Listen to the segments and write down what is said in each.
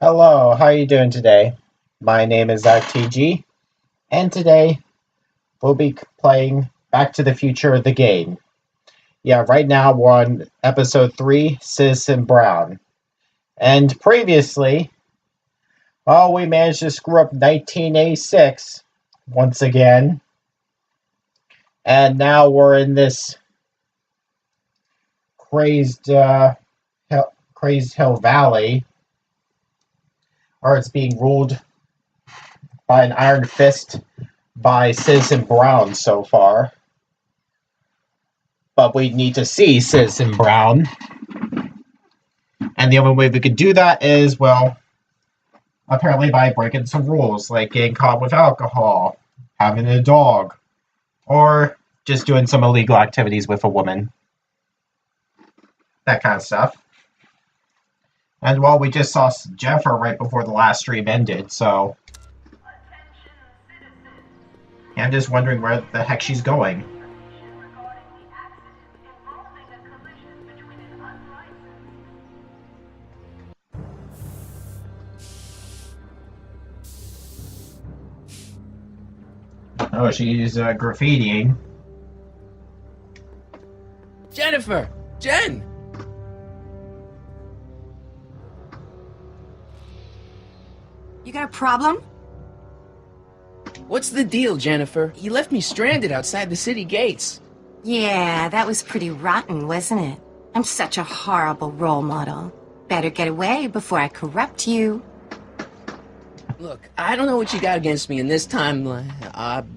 Hello, how are you doing today? My name is TG, and today we'll be playing Back to the Future the game. Yeah, right now we're on episode 3, Citizen Brown. And previously, we managed to screw up 1986 once again. And now we're in this crazed, crazed Hill Valley, or it's being ruled by an iron fist by Citizen Brown so far. But we need to see Citizen Brown. And the only way we could do that is, well, apparently by breaking some rules, like getting caught with alcohol, having a dog, or just doing some illegal activities with a woman. That kind of stuff. And well, we just saw Jennifer right before the last stream ended, so I'm just wondering where the heck she's going. Oh, she's graffitiing. Jennifer! Jen! You got a problem? What's the deal, Jennifer? You left me stranded outside the city gates. Yeah, that was pretty rotten, wasn't it? I'm such a horrible role model. Better get away before I corrupt you. Look, I don't know what you got against me in this time,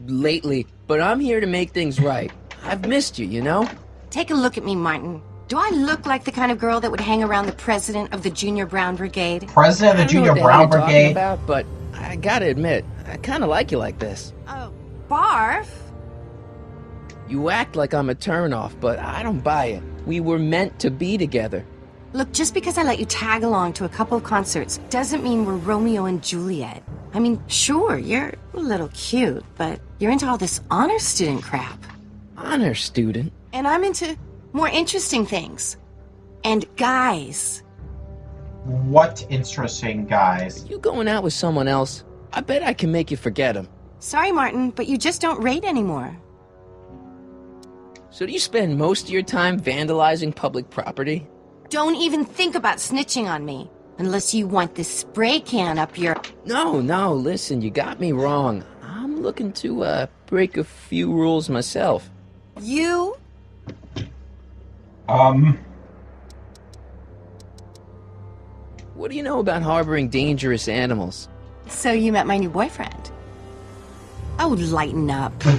lately, but I'm here to make things right. I've missed you, you know? Take a look at me, Martin. Do I look like the kind of girl that would hang around the president of the Junior Brown Brigade? President of the Junior Brown Brigade? About, but I gotta admit, I kinda like you like this. Oh, barf? You act like I'm a turnoff, but I don't buy it. We were meant to be together. Look, just because I let you tag along to a couple of concerts doesn't mean we're Romeo and Juliet. I mean, sure, you're a little cute, but you're into all this honor student crap. Honor student? And I'm into more interesting things. And guys. What interesting guys? You going out with someone else? I bet I can make you forget him. Sorry, Martin, but you just don't rate anymore. So do you spend most of your time vandalizing public property? Don't even think about snitching on me. Unless you want this spray can up your... No, listen, you got me wrong. I'm looking to, break a few rules myself. You? What do you know about harboring dangerous animals? So you met my new boyfriend. Oh, lighten up. Do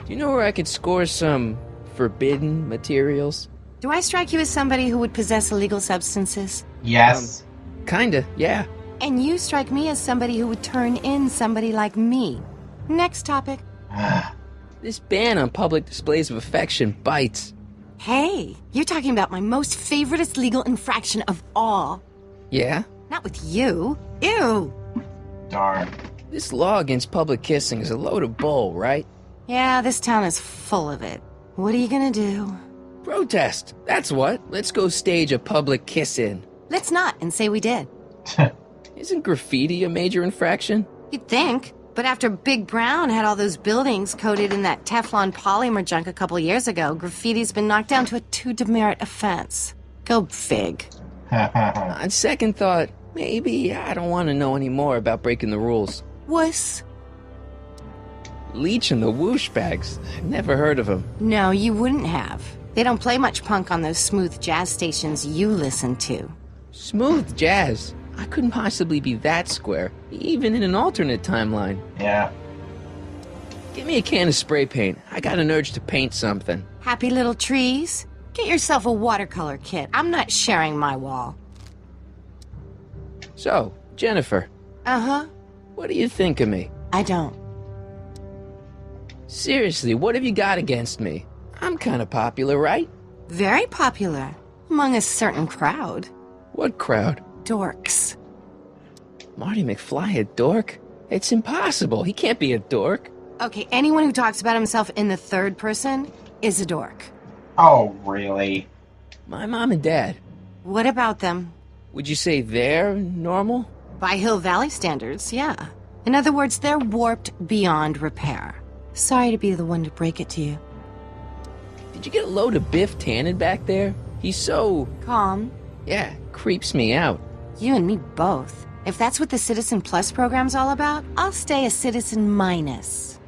you know where I could score some forbidden materials? Do I strike you as somebody who would possess illegal substances? Yes. Kinda, yeah. And you strike me as somebody who would turn in somebody like me. Next topic. This ban on public displays of affection bites. Hey, you're talking about my most favoriteest legal infraction of all. Yeah? Not with you. Ew. Darn. This law against public kissing is a load of bull, right? Yeah, this town is full of it. What are you gonna do? Protest! That's what. Let's go stage a public kiss-in. Let's not and say we did. Isn't graffiti a major infraction? You'd think. But after Big Brown had all those buildings coated in that Teflon polymer junk a couple years ago, graffiti's been knocked down to a 2 demerit offense. Go fig. On second thought, maybe I don't want to know any more about breaking the rules. Wuss. Leech and the Whoosh Bags. I've never heard of them. No, you wouldn't have. They don't play much punk on those smooth jazz stations you listen to. Smooth jazz. I couldn't possibly be that square, even in an alternate timeline. Yeah. Give me a can of spray paint. I got an urge to paint something. Happy little trees? Get yourself a watercolor kit. I'm not sharing my wall. So, Jennifer, Uh-huh. what do you think of me? I don't. Seriously, what have you got against me? I'm kind of popular, right? Very popular. Among a certain crowd. What crowd? Dorks. Marty McFly a dork? It's impossible. He can't be a dork. Okay, anyone who talks about himself in the third person is a dork. Oh, really? My mom and dad, What about them? Would you say they're normal? By Hill Valley standards, yeah. In other words, they're warped beyond repair. Sorry to be the one to break it to you. Did you get a load of Biff Tannen back there? He's so... Calm. yeah, creeps me out. You and me both. If that's what the Citizen Plus program's all about, I'll stay a Citizen Minus.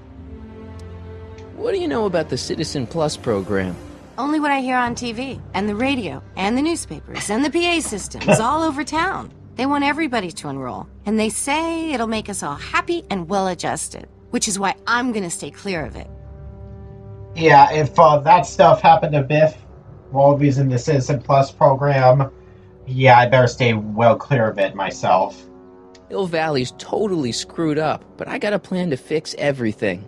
What do you know about the Citizen Plus program? Only what I hear on TV, and the radio, and the newspapers, and the PA systems all over town. They want everybody to enroll, and they say it'll make us all happy and well-adjusted, which is why I'm gonna stay clear of it. Yeah, if that stuff happened to Biff while he was in the Citizen Plus program, yeah, I better stay well clear of it myself. Hill Valley's totally screwed up, but I got a plan to fix everything.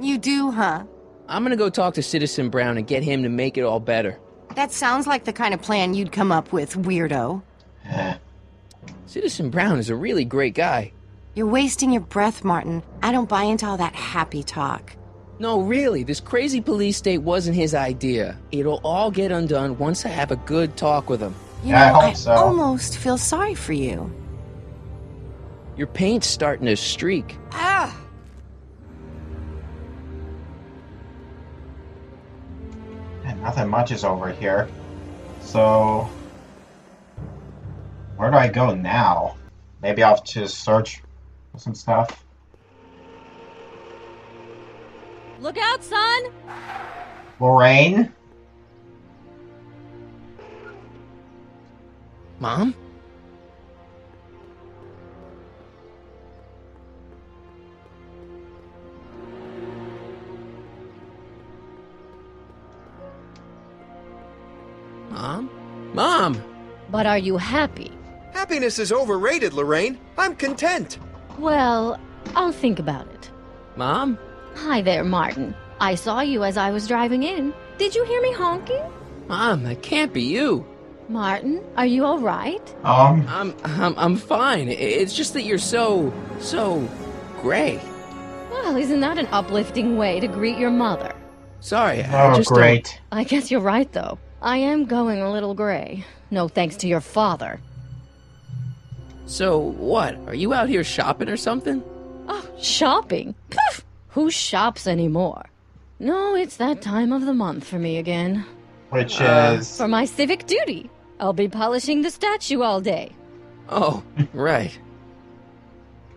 You do, huh? I'm gonna go talk to Citizen Brown and get him to make it all better. That sounds like the kind of plan you'd come up with, weirdo. Citizen Brown is a really great guy. You're wasting your breath, Martin. I don't buy into all that happy talk. No, really, this crazy police state wasn't his idea. It'll all get undone once I have a good talk with him. You Yeah, I know, hope so. almost feel sorry for you. Your paint's starting to streak. Ah! And nothing much is over here. So, where do I go now? Maybe I'll just search for some stuff. Look out, son! Lorraine? Mom? Mom? Mom! But are you happy? Happiness is overrated, Lorraine. I'm content. Well, I'll think about it. Mom? Hi there, Martin. I saw you as I was driving in. Did you hear me honking? Mom, that can't be you. Martin, are you all right? I'm fine. It's just that you're so gray. Well, isn't that an uplifting way to greet your mother? Sorry, I Oh, just great. I guess you're right, though. I am going a little gray. No thanks to your father. So, what? Are you out here shopping or something? Oh, shopping? Poof! Who shops anymore? No, it's that time of the month for me again. Which is... For my civic duty. I'll be polishing the statue all day. Oh, right.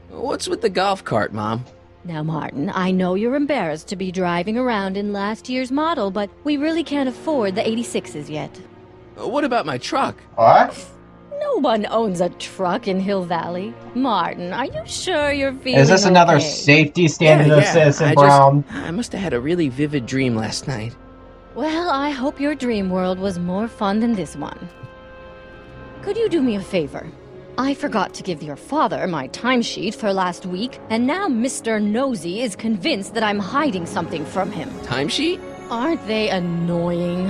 What's with the golf cart, Mom? Now, Martin, I know you're embarrassed to be driving around in last year's model, but we really can't afford the 86s yet. What about my truck? What? No one owns a truck in Hill Valley. Martin, are you sure you're feeling Is this another okay? safety standard of Citizen I Brown? I must have had a really vivid dream last night. Well, I hope your dream world was more fun than this one. Could you do me a favor? I forgot to give your father my timesheet for last week, and now Mr. Nosy is convinced that I'm hiding something from him. Timesheet? Aren't they annoying?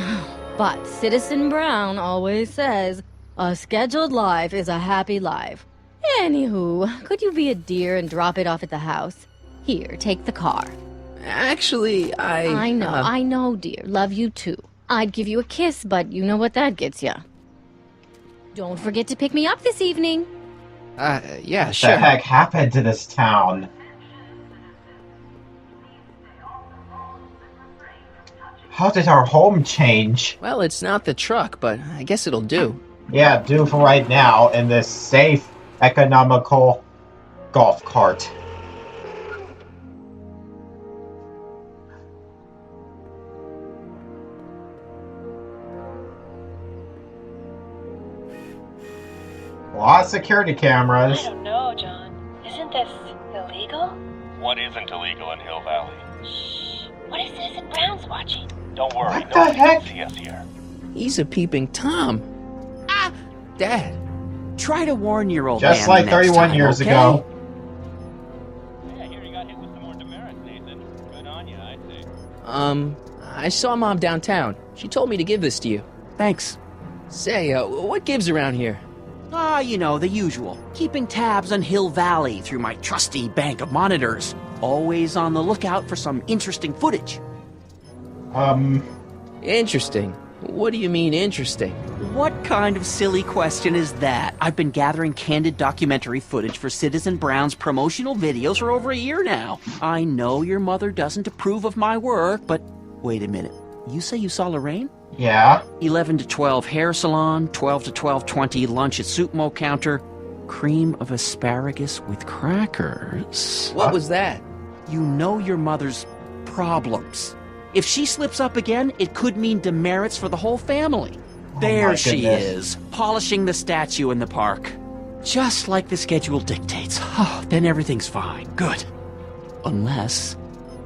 But Citizen Brown always says, a scheduled life is a happy life. Anywho, could you be a dear and drop it off at the house? Here, take the car. Actually, I know, dear. Love you too. I'd give you a kiss, but you know what that gets ya. Don't forget to pick me up this evening. Yeah, What sure. the heck happened to this town? How did our home change? Well, it's not the truck, but I guess it'll do. Yeah, do for right now in this safe, economical golf cart. A lot of security I cameras. don't know, John. Isn't this illegal? What isn't illegal in Hill Valley? Shh. What if Citizen Brown's watching? Don't worry, What the nobody heck? can see us here. He's a peeping Tom. Ah! Dad. Try to warn your old Just man like next 31 time, years okay? ago. Yeah, I hear you got hit with some more demerits, Nathan. Good on you, I say. I saw Mom downtown. She told me to give this to you. Thanks. Say, what gives around here? Ah, you know, the usual. Keeping tabs on Hill Valley through my trusty bank of monitors. Always on the lookout for some interesting footage. Interesting. What do you mean interesting? What kind of silly question is that? I've been gathering candid documentary footage for Citizen Brown's promotional videos for over a year now. I know your mother doesn't approve of my work, but wait a minute. You say you saw Lorraine? Yeah. 11 to 12 hair salon, 12 to 12:20 lunch at Soup counter, cream of asparagus with crackers. What was that? You know your mother's problems. If she slips up again, it could mean demerits for the whole family. There she is, polishing the statue in the park. Just like the schedule dictates. Oh, then everything's fine. Good. Unless...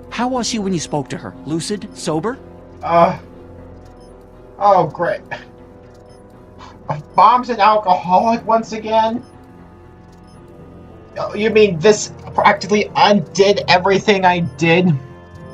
How was she when you spoke to her? Lucid? Sober? Oh, great. Mom's an alcoholic once again? You mean this practically undid everything I did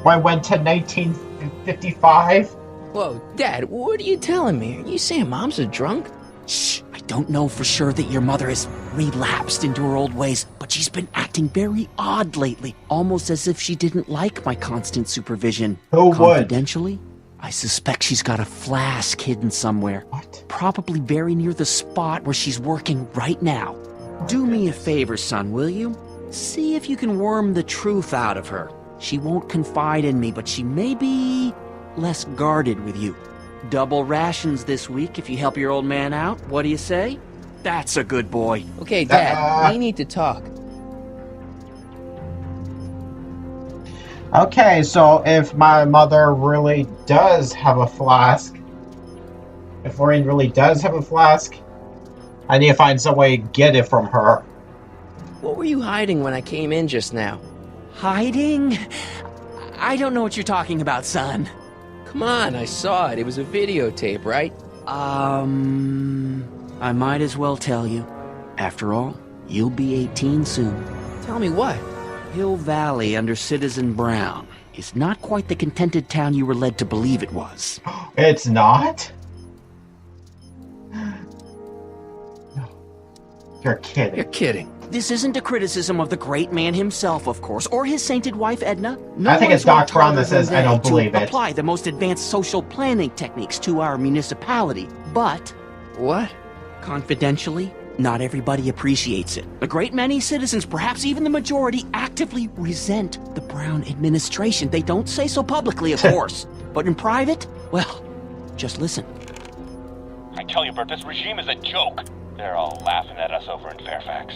when I went to 1955? Whoa, Dad, what are you telling me? Are you saying Mom's a drunk? Shh, I don't know for sure that your mother has relapsed into her old ways, but she's been acting very odd lately, almost as if she didn't like my constant supervision. Who would? Confidentially, I suspect she's got a flask hidden somewhere. What? Probably very near the spot where she's working right now. Do me a favor, son, will you? See if you can worm the truth out of her. She won't confide in me, but she may be less guarded with you. Double rations this week if you help your old man out. What do you say? That's a good boy. Okay, Dad, we need to talk. Okay, so if my mother really does have a flask, if Lorraine really does have a flask, I need to find some way to get it from her. What were you hiding when I came in just now? Hiding? I don't know what you're talking about, son. Come on, I saw it. It was a videotape, right? I might as well tell you. After all, you'll be 18 soon. Tell me what? Hill Valley under Citizen Brown is not quite the contented town you were led to believe it was. It's not? No. You're kidding. You're kidding. This isn't a criticism of the great man himself, of course, or his sainted wife, Edna. I think it's Doc Brown that says, I don't believe it. Apply the most advanced social planning techniques to our municipality, but... What? Confidentially, not everybody appreciates it. A great many citizens, perhaps even the majority, actively resent the Brown administration. They don't say so publicly, of course. But in private, well, just listen. I tell you, Bert, this regime is a joke. They're all laughing at us over in Fairfax.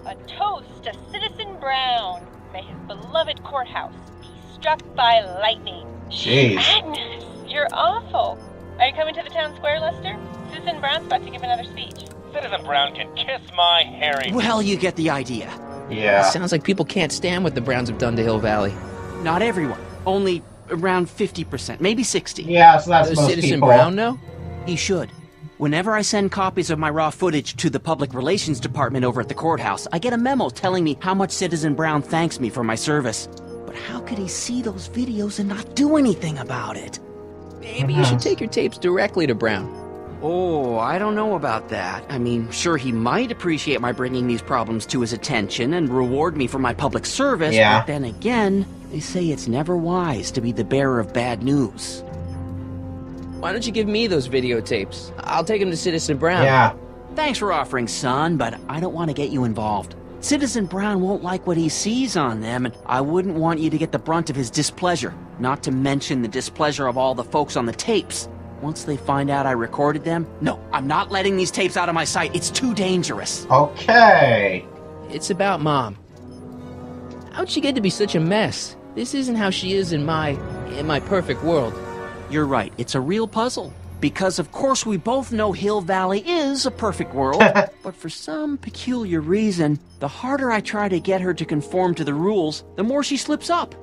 A toast to Citizen Brown. May his beloved courthouse be struck by lightning. Jeez. Agnes, you're awful. Are you coming to the town square, Lester? Citizen Brown's about to give another speech. Citizen Brown can kiss my hairy... Well, you get the idea. Yeah. Sounds like people can't stand what the Browns have done to Hill Valley. Not everyone. Only around 50%, maybe 60. Yeah, so that's Does most Citizen people. Brown know? He should. Whenever I send copies of my raw footage to the Public Relations Department over at the courthouse, I get a memo telling me how much Citizen Brown thanks me for my service. But how could he see those videos and not do anything about it? Maybe you should take your tapes directly to Brown. Oh, I don't know about that. I mean, sure, he might appreciate my bringing these problems to his attention and reward me for my public service, Yeah. but then again, they say it's never wise to be the bearer of bad news. Why don't you give me those videotapes? I'll take them to Citizen Brown. Yeah. Thanks for offering, son, but I don't want to get you involved. Citizen Brown won't like what he sees on them, and I wouldn't want you to get the brunt of his displeasure, not to mention the displeasure of all the folks on the tapes. Once they find out I recorded them, no, I'm not letting these tapes out of my sight. It's too dangerous. Okay. It's about Mom. How'd she get to be such a mess? This isn't how she is in my perfect world. You're right, it's a real puzzle. Because of course we both know Hill Valley is a perfect world, but for some peculiar reason, the harder I try to get her to conform to the rules, the more she slips up.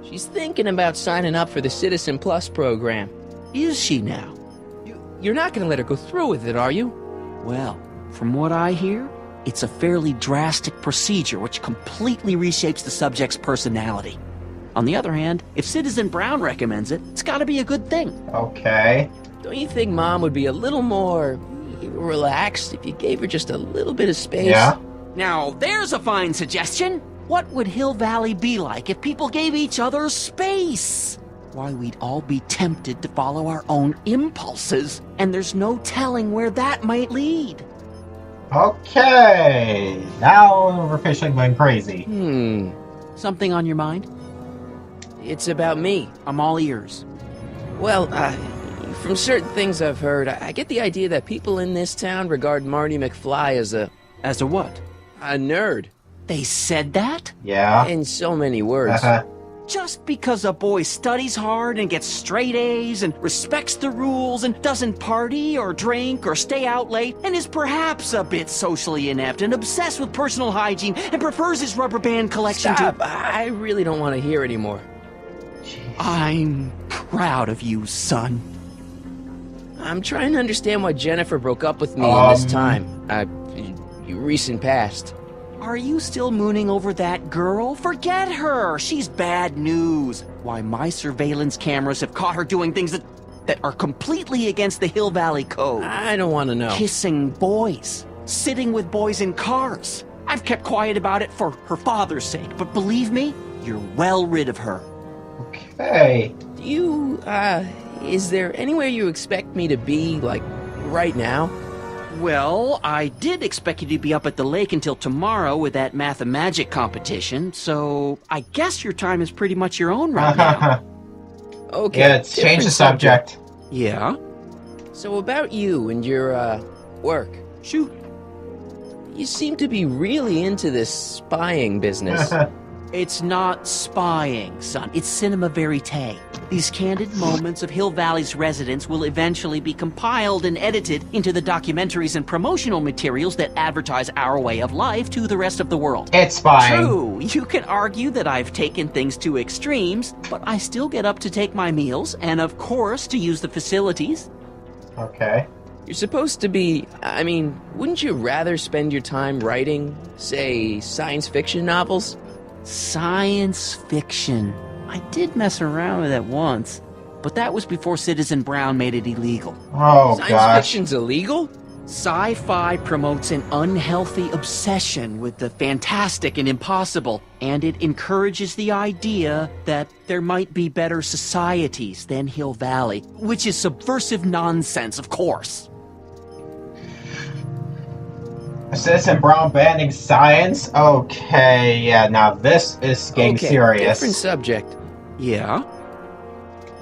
She's thinking about signing up for the Citizen Plus program. Is she now? You're not going to let her go through with it, are you? Well, from what I hear, it's a fairly drastic procedure which completely reshapes the subject's personality. On the other hand, if Citizen Brown recommends it, it's gotta be a good thing. Okay. Don't you think Mom would be a little more relaxed if you gave her just a little bit of space? Yeah. Now, there's a fine suggestion. What would Hill Valley be like if people gave each other space? why, we'd all be tempted to follow our own impulses, and there's no telling where that might lead. Okay, now we're officially going crazy. Something on your mind? It's about me. I'm all ears. Well, from certain things I've heard, I get the idea that people in this town regard Marty McFly as a what? A nerd. They said that? Yeah. In so many words. Just because a boy studies hard and gets straight A's and respects the rules and doesn't party or drink or stay out late and is perhaps a bit socially inept and obsessed with personal hygiene and prefers his rubber band collection Stop. I really don't want to hear anymore. I'm proud of you, son. I'm trying to understand why Jennifer broke up with me in this time. Recent past. Are you still mooning over that girl? Forget her! She's bad news. Why, my surveillance cameras have caught her doing things that are completely against the Hill Valley Code. I don't want to know. Kissing boys. Sitting with boys in cars. I've kept quiet about it for her father's sake, but believe me, you're well rid of her. Okay. Is there anywhere you expect me to be, like, right now? Well, I did expect you to be up at the lake until tomorrow with that Mathemagic competition, so I guess your time is pretty much your own right now. Okay. Yeah, let's change the subject. Yeah? So about you and your, work. Shoot. You seem to be really into this spying business. It's not spying, son. It's cinema verite. These candid moments of Hill Valley's residents will eventually be compiled and edited into the documentaries and promotional materials that advertise our way of life to the rest of the world. It's spying. True, you can argue that I've taken things to extremes, but I still get up to take my meals and, of course, to use the facilities. Okay. You're supposed to be... wouldn't you rather spend your time writing, say, science fiction novels? Science fiction. I did mess around with it once, but that was before Citizen Brown made it illegal. Oh, Science gosh. fiction's illegal? Sci-fi promotes an unhealthy obsession with the fantastic and impossible, and it encourages the idea that there might be better societies than Hill Valley, which is subversive nonsense, of course. Citizen Brown banning science? Okay, yeah, now this is getting serious. Different subject. Yeah?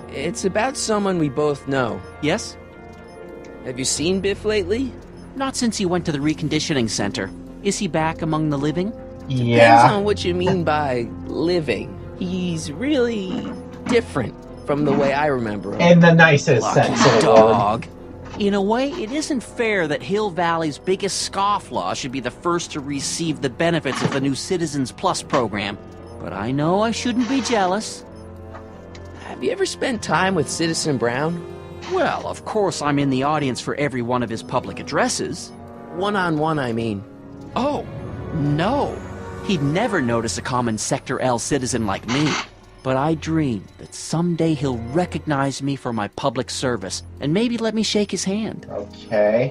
It's about someone we both know. Yes? Have you seen Biff lately? Not since he went to the reconditioning center. Is he back among the living? Yeah. Depends on what you mean by living. He's really different from the way I remember him. In the nicest Lucky sense of the word. dog. In a way, it isn't fair that Hill Valley's biggest scofflaw should be the first to receive the benefits of the new Citizens Plus program. But I know I shouldn't be jealous. Have you ever spent time with Citizen Brown? Well, of course I'm in the audience for every one of his public addresses. One-on-one, I mean. Oh, no. He'd never notice a common Sector L citizen like me. But I dream that someday he'll recognize me for my public service and maybe let me shake his hand. Okay.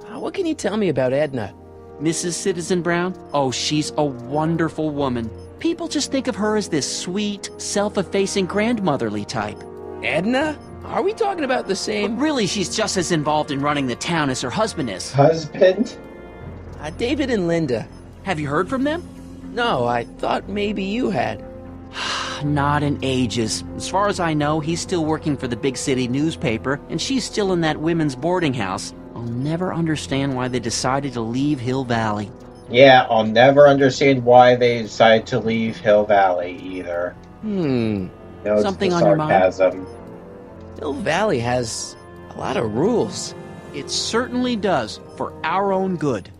What can you tell me about Edna? Mrs. Citizen Brown? Oh, she's a wonderful woman. People just think of her as this sweet, self-effacing grandmotherly type. Edna? Are we talking about the same? But really, she's just as involved in running the town as her husband is. Husband? David and Linda. Have you heard from them? No, I thought maybe you had. Not in ages. As far as I know, he's still working for the big city newspaper, and she's still in that women's boarding house. I'll never understand why they decided to leave Hill Valley. Yeah, I'll never understand why they decided to leave Hill Valley either. Hmm. No, Something on your mind? Hill Valley has a lot of rules. It certainly does, for our own good.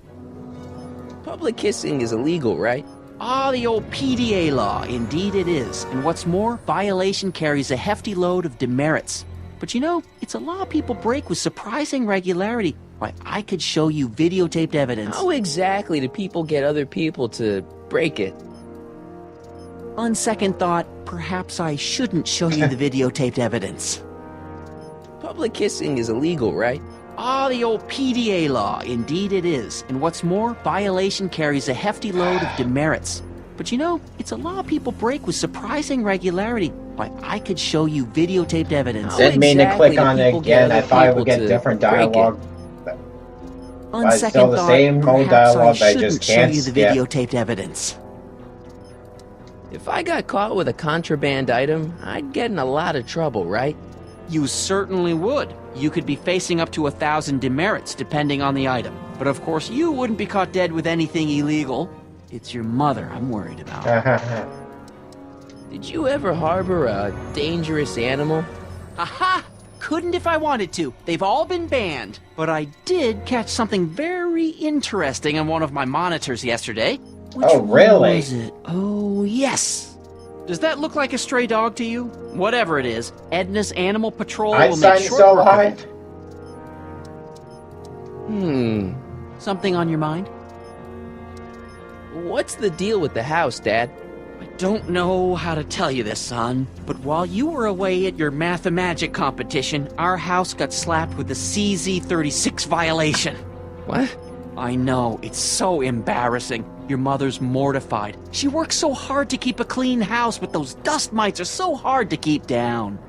Public kissing is illegal, right? Ah, the old PDA law. Indeed it is. And what's more, violation carries a hefty load of demerits. But you know, it's a law people break with surprising regularity. Why, I could show you videotaped evidence. How exactly do people get other people to break it? On second thought, perhaps I shouldn't show you the videotaped evidence. Public kissing is illegal, right? Ah, the old PDA law. Indeed it is. And what's more, violation carries a hefty load of demerits. But you know, it's a law people break with surprising regularity. Why, I could show you videotaped evidence. Didn't mean to click on it people again. get I thought I would other get people to different break it? dialogue. On But it's second still the thought, same old perhaps dialogue that I I just shouldn't show can't you the skip. videotaped evidence. If I got caught with a contraband item, I'd get in a lot of trouble, right? You certainly would. You could be facing up to 1,000 demerits, depending on the item. But of course, you wouldn't be caught dead with anything illegal. It's your mother I'm worried about. Did you ever harbor a dangerous animal? Aha! Couldn't if I wanted to. They've all been banned. But I did catch something very interesting on one of my monitors yesterday. Which Oh, really? one was it? Oh, yes. Does that look like a stray dog to you? Whatever it is, Edna's Animal Patrol will Einstein make short still work of alive? it. Something on your mind? What's the deal with the house, Dad? I don't know how to tell you this, son, but while you were away at your Mathemagic competition, our house got slapped with a CZ36 violation. What? I know, it's so embarrassing. Your mother's mortified. She works so hard to keep a clean house, but those dust mites are so hard to keep down.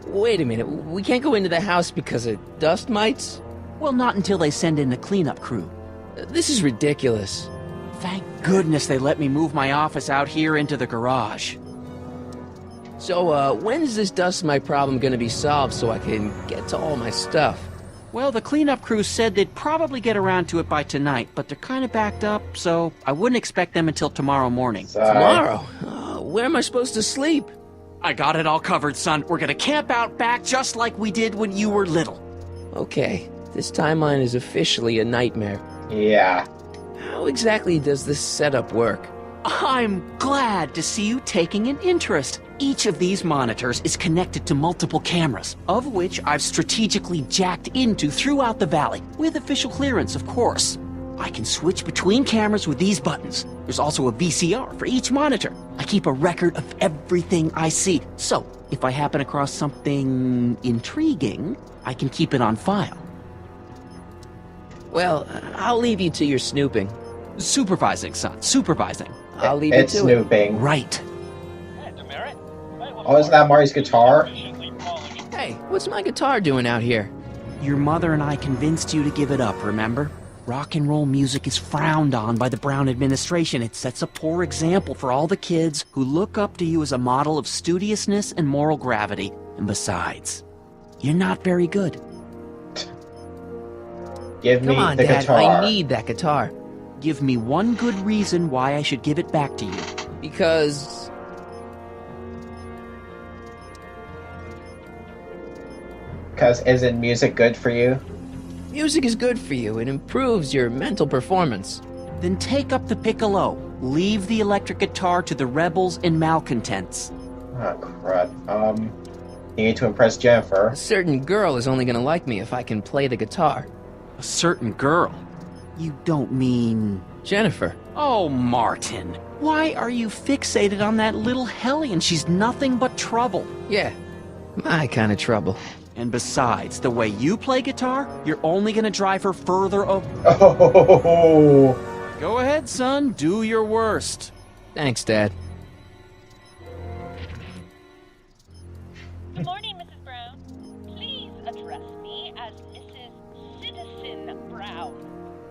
Wait a minute, we can't go into the house because of dust mites? Well, not until they send in the cleanup crew. This is ridiculous. Thank goodness they let me move my office out here into the garage. So, when's this dust mite problem gonna be solved so I can get to all my stuff? Well, the cleanup crew said they'd probably get around to it by tonight, but they're kind of backed up, so I wouldn't expect them until tomorrow morning. Tomorrow? Where am I supposed to sleep? I got it all covered, son. We're gonna camp out back just like we did when you were little. Okay, this timeline is officially a nightmare. Yeah. How exactly does this setup work? I'm glad to see you taking an interest. Each of these monitors is connected to multiple cameras, of which I've strategically jacked into throughout the valley, with official clearance, of course. I can switch between cameras with these buttons. There's also a VCR for each monitor. I keep a record of everything I see, so if I happen across something intriguing, I can keep it on file. Well, I'll leave you to your snooping. Supervising, son, supervising. I'll leave you It's to snooping. Right. Oh, isn't that Marty's guitar? it. Hey, what's my guitar doing out here? Your mother and I convinced you to give it up, remember? Rock and roll music is frowned on by the Brown administration. It sets a poor example for all the kids who look up to you as a model of studiousness and moral gravity. And besides, you're not very good. Give me Come on, the Dad, guitar. I need that guitar. Give me one good reason why I should give it back to you. Because... Because isn't music good for you? music is good for you. It improves your mental performance. Then take up the piccolo. Leave the electric guitar to the rebels and malcontents. Oh, crud. You need to impress Jennifer. A certain girl is only gonna like me if I can play the guitar. A certain girl? You don't mean... Jennifer. Oh, Martin. Why are you fixated on that little hellion? She's nothing but trouble. Yeah, my kind of trouble. And besides, the way you play guitar, you're only gonna drive her further Oh, Go ahead, son. Do your worst. Thanks, Dad. Good morning, Mrs. Brown. Please address me as Mrs. Citizen Brown.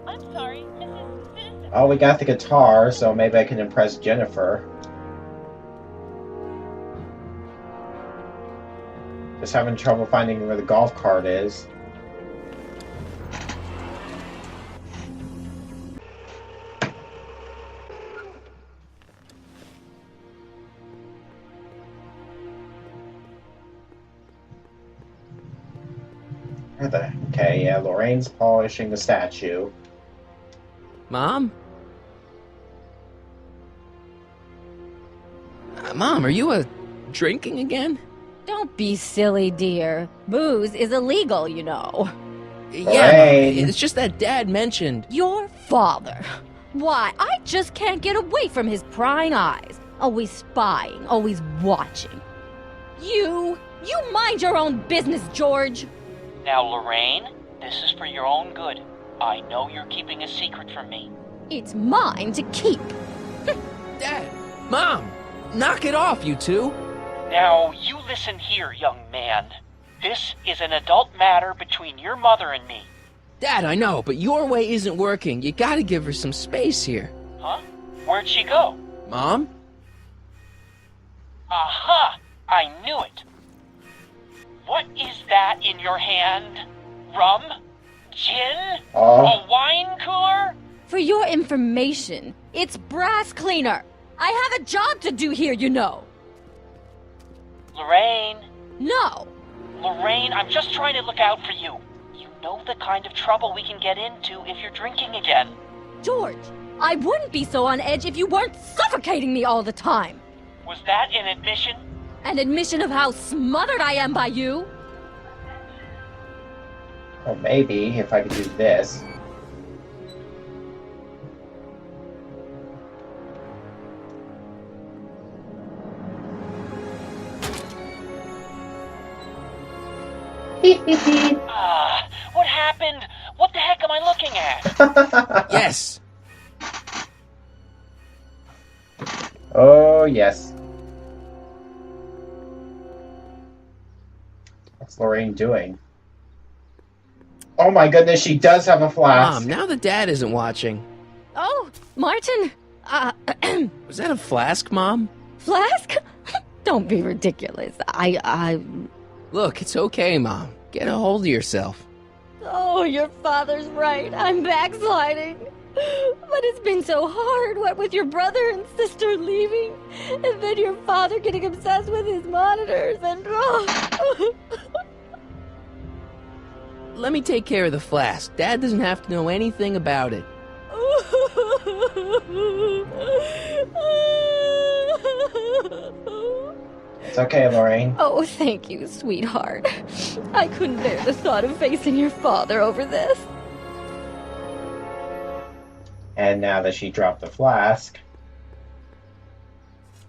I'm sorry, Mrs. Citizen. oh, we got the guitar, so maybe I can impress Jennifer. Just having trouble finding where the golf cart is. Okay, yeah, Lorraine's polishing the statue. Mom? Mom, are you drinking again? Don't be silly, dear. Booze is illegal, you know. Yeah, Lorraine. it's just that Dad mentioned. Your father. Why, I just can't get away from his prying eyes. Always spying, always watching. You mind your own business, George. Now, Lorraine, this is for your own good. I know you're keeping a secret from me. It's mine to keep. Dad! Mom! Knock it off, you two! Now, you listen here, young man. This is an adult matter between your mother and me. Dad, I know, but your way isn't working. You gotta give her some space here. Huh? Where'd she go? Mom? Aha! I knew it. What is that in your hand? Rum? Gin? A wine cooler? For your information, it's brass cleaner. I have a job to do here, you know. Lorraine. No. Lorraine, I'm just trying to look out for you. You know the kind of trouble we can get into if you're drinking again. George, I wouldn't be so on edge if you weren't suffocating me all the time. Was that an admission? An admission of how smothered I am by you? Or maybe, if I could do this. What happened? What the heck am I looking at? Yes! Oh, yes. What's Lorraine doing? Oh my goodness, she does have a flask. Mom, now that Dad isn't watching. Oh, Martin. Was that a flask, Mom? Flask? Don't be ridiculous. Look, it's okay, Mom. Get a hold of yourself. Oh, your father's right. I'm backsliding. But it's been so hard, what with your brother and sister leaving, and then your father getting obsessed with his monitors, and Let me take care of the flask. Dad doesn't have to know anything about it. It's okay, Lorraine. Oh, thank you, sweetheart. I couldn't bear the thought of facing your father over this. And now that she dropped the flask...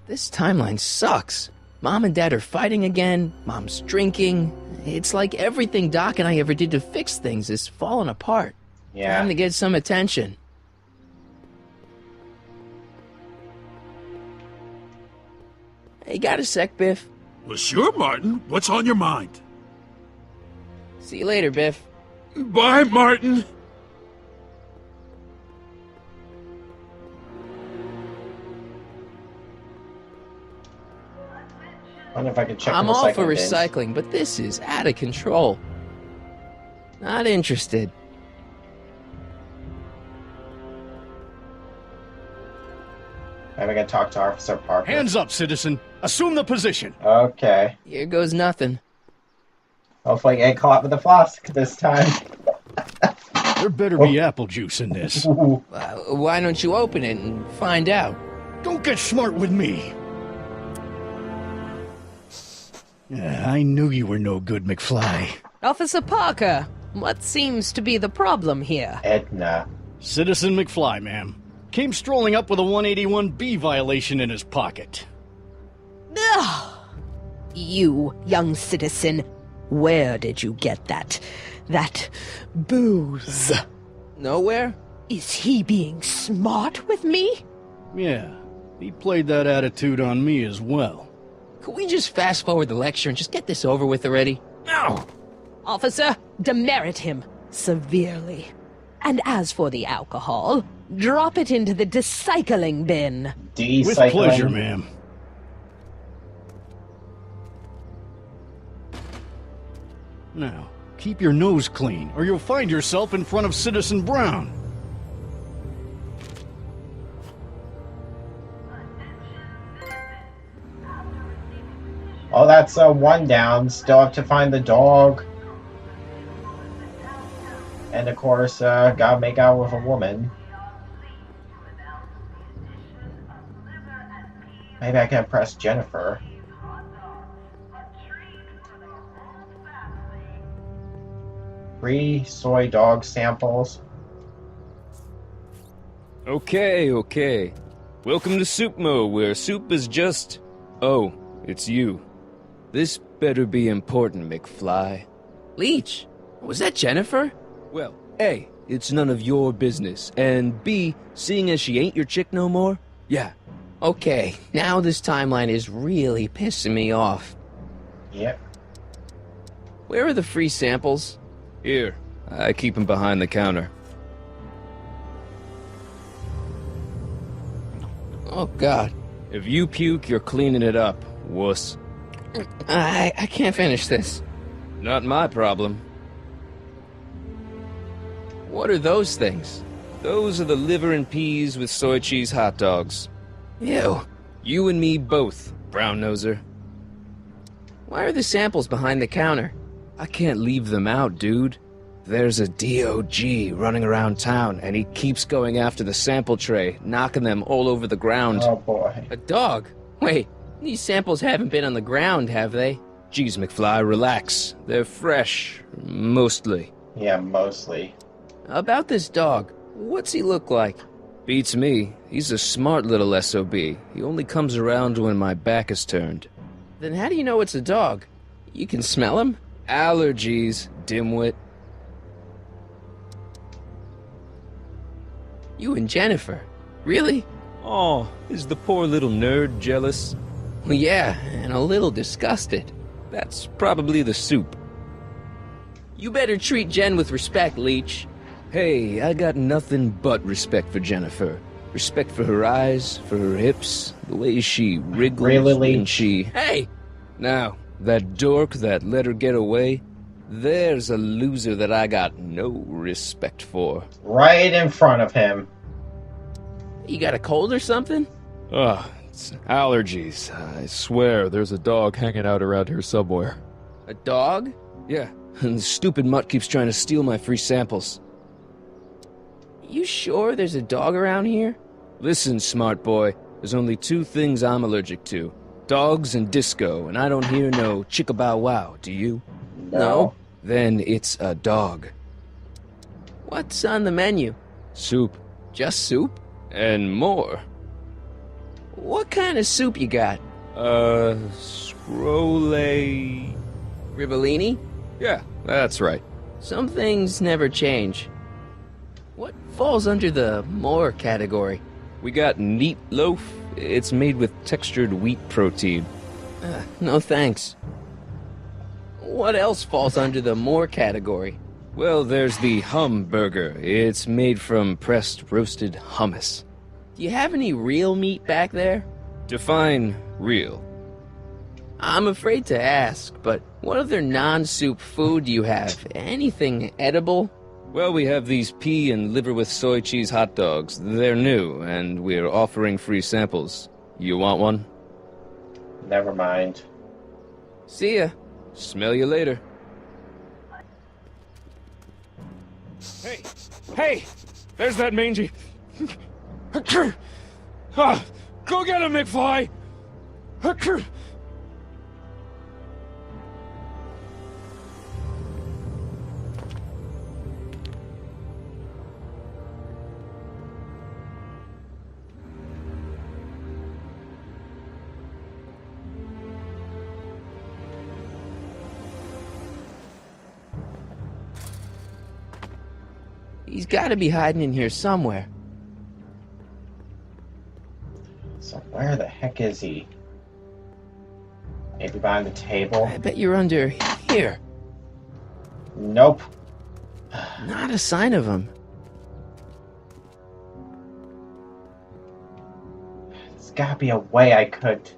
This timeline sucks. Mom and Dad are fighting again. Mom's drinking. It's like everything Doc and I ever did to fix things is falling apart. Yeah. Time to get some attention. Hey, got a sec, Biff? Well, sure, Martin. What's on your mind? See you later, Biff. Bye, Martin. I wonder if I could check I'm the all for bins. recycling, but this is out of control. Not interested. Maybe I can talk to Officer Parker. Hands up, citizen. Assume the position. Okay. Here goes nothing. Hopefully I get caught with the flask this time. There better be apple juice in this. Why don't you open it and find out? Don't get smart with me. I knew you were no good, McFly. Officer Parker, what seems to be the problem here? Edna. Citizen McFly, ma'am. Came strolling up with a 181B violation in his pocket. Ugh. You, young citizen, where did you get that booze? Nowhere? Is he being smart with me? Yeah, he played that attitude on me as well. Could we just fast forward the lecture and just get this over with already? No! Officer, demerit him severely. And as for the alcohol, drop it into the decycling bin. With pleasure, ma'am. Now, keep your nose clean, or you'll find yourself in front of Citizen Brown. Oh, that's one down. Still have to find the dog. And of course, gotta make out with a woman. Maybe I can press Jennifer. Free soy dog samples. Okay. Welcome to Soup Mo, where soup is just... Oh, it's you. This better be important, McFly. Leech, was that Jennifer? Well, A, it's none of your business, and B, seeing as she ain't your chick no more, yeah, Okay, now this timeline is really pissing me off. Yep. Where are the free samples? Here, I keep them behind the counter. Oh, God. If you puke, you're cleaning it up, wuss. I can't finish this. Not my problem. What are those things? Those are the liver and peas with soy cheese hot dogs. Ew. You and me both, brown noser. Why are the samples behind the counter? I can't leave them out, dude. There's a DOG running around town, and he keeps going after the sample tray, knocking them all over the ground. Oh, boy. A dog? Wait, these samples haven't been on the ground, have they? Jeez, McFly, relax. They're fresh. Mostly. Yeah, mostly. About this dog, what's he look like? Beats me. He's a smart little SOB. He only comes around when my back is turned. Then how do you know it's a dog? You can smell him? Allergies, dimwit. You and Jennifer? Really? Oh, is the poor little nerd jealous? Well, yeah, and a little disgusted. That's probably the soup. You better treat Jen with respect, Leech. Hey, I got nothing but respect for Jennifer. Respect for her eyes, for her hips, the way she wriggles Really? when she... Hey! Now, that dork that let her get away, there's a loser that I got no respect for. Right in front of him. You got a cold or something? Ugh, it's allergies. I swear there's a dog hanging out around here somewhere. A dog? Yeah, and the stupid mutt keeps trying to steal my free samples. You sure there's a dog around here? Listen, smart boy, there's only two things I'm allergic to. Dogs and disco, and I don't hear no chicka-bow-wow, do you? No. Then it's a dog. What's on the menu? Soup. Just soup? And more. What kind of soup you got? Scrole... Rivellini? Yeah, that's right. Some things never change. What falls under the more category? We got neat loaf. It's made with textured wheat protein. No thanks. What else falls under the more category? Well, there's the hum burger. It's made from pressed roasted hummus. Do you have any real meat back there? Define real. I'm afraid to ask, but what other non-soup food do you have? Anything edible? Well, we have these pea and liver with soy cheese hot dogs. They're new, and we're offering free samples. You want one? Never mind. See ya. Smell you later. Hey! Hey! There's that mangy... Go get him, McFly! He's gotta be hiding in here somewhere. So where the heck is he? Maybe behind the table? I bet you're under here. Nope. Not a sign of him. There's gotta be a way I could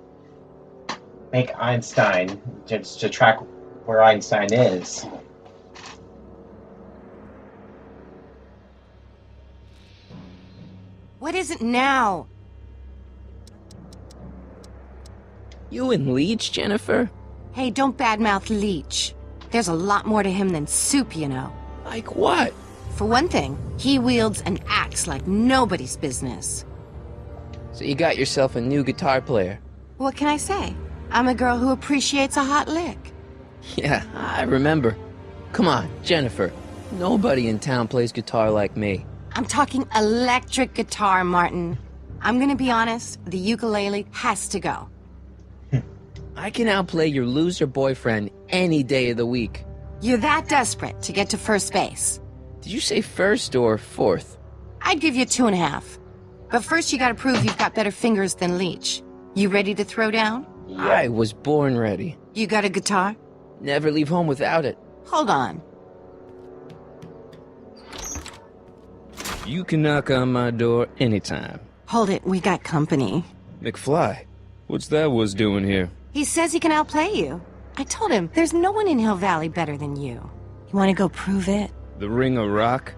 make Einstein just to track where Einstein is. What is it now? You and Leech, Jennifer? Hey, don't badmouth Leech. There's a lot more to him than soup, you know. Like what? For one thing, he wields an axe like nobody's business. So you got yourself a new guitar player. What can I say? I'm a girl who appreciates a hot lick. Yeah, I remember. Come on, Jennifer. Nobody in town plays guitar like me. I'm talking electric guitar, Martin. I'm gonna be honest, the ukulele has to go. I can outplay your loser boyfriend any day of the week. You're that desperate to get to first base. Did you say first or fourth? I'd give you 2.5. But first you gotta prove you've got better fingers than Leech. You ready to throw down? I was born ready. You got a guitar? Never leave home without it. Hold on. You can knock on my door anytime. Hold it, we got company. McFly, what's that was doing here? He says he can outplay you. I told him, there's no one in Hill Valley better than you. You wanna go prove it? The Ring of Rock?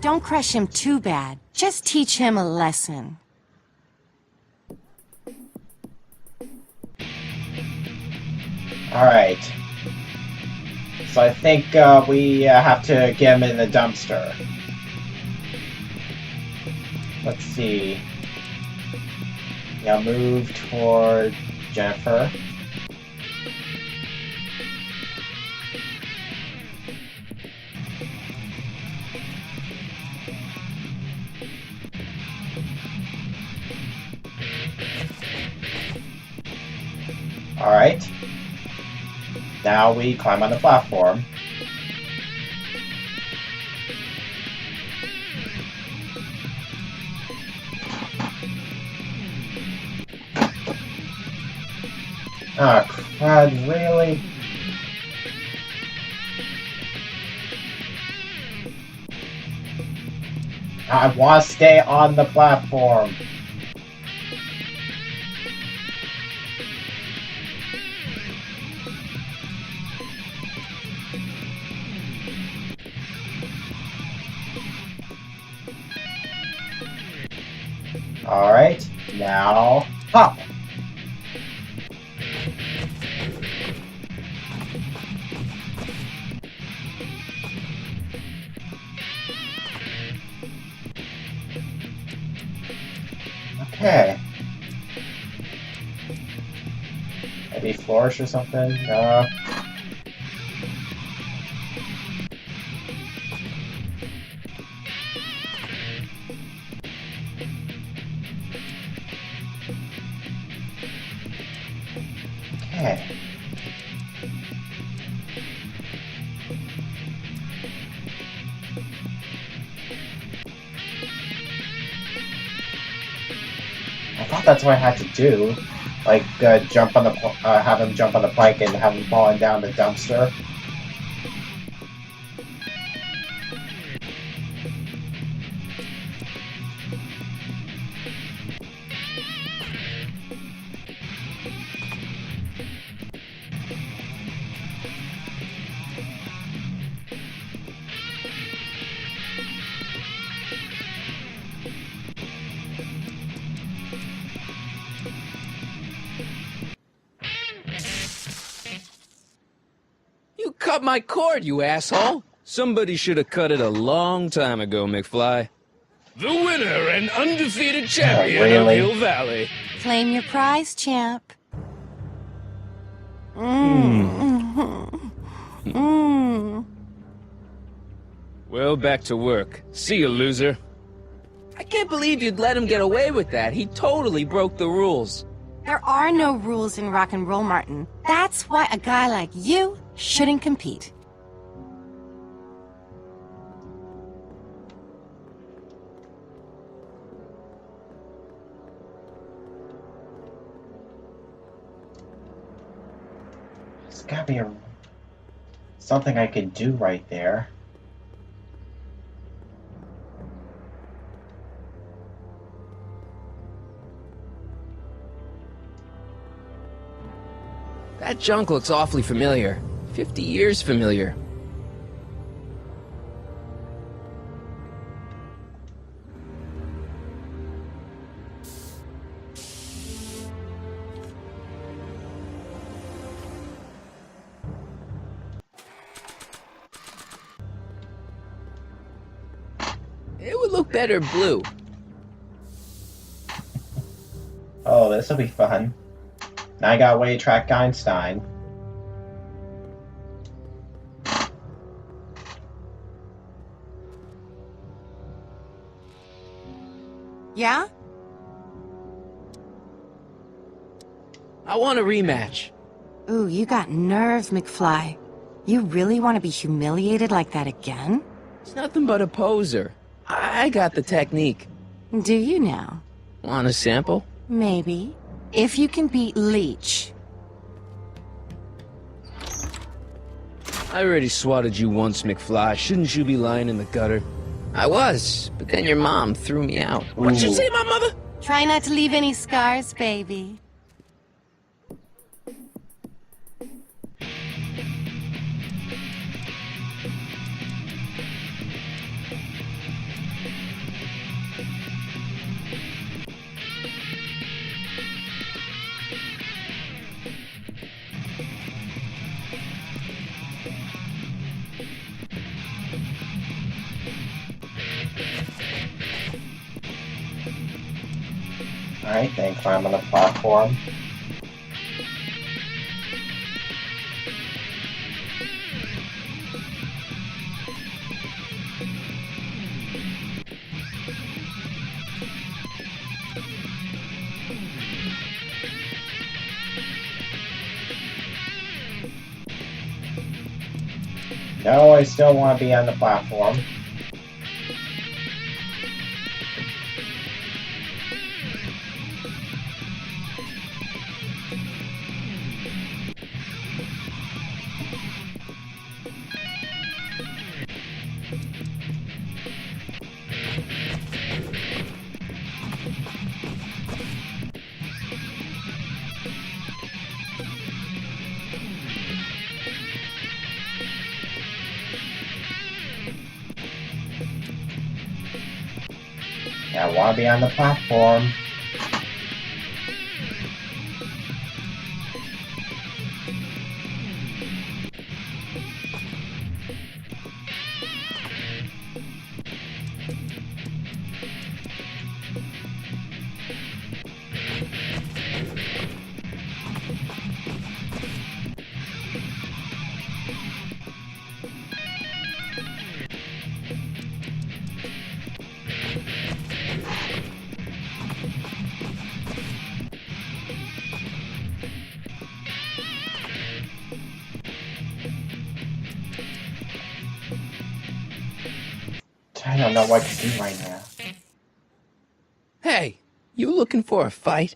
Don't crush him too bad. Just teach him a lesson. Alright. So I think we have to get him in the dumpster. Let's see. Yeah, move toward Jennifer. Alright. Now we climb on the platform. Ah, crud, really? I want to stay on the platform. Alright, now hop! Okay. Maybe flourish or something? Okay. I thought that's what I had to do. Like, jump on the, have him jump on the bike and have him falling down the dumpster. You cut my cord, you asshole! Somebody should have cut it a long time ago, McFly. The winner and undefeated champion really? of Hill Valley. Claim your prize, champ. Well, back to work. See you, loser. I can't believe you'd let him get away with that. He totally broke the rules. There are no rules in rock and roll, Martin. That's why a guy like you shouldn't compete. There's gotta be something I could do right there. That junk looks awfully familiar. 50 years familiar. It would look better blue. Oh, this will be fun. Now I got way to track Einstein. Yeah? I want a rematch. Ooh, you got nerve, McFly. You really want to be humiliated like that again? It's nothing but a poser. I got the technique. Do you now? Want a sample? Maybe. If you can beat Leech. I already swatted you once, McFly. Shouldn't you be lying in the gutter? I was, but then your mom threw me out. What'd you say, my mother? Try not to leave any scars, baby. Alright, then climb on the platform. No, I still want to be on the platform. I want to be on the platform. I don't know what to do right now. Hey, you looking for a fight?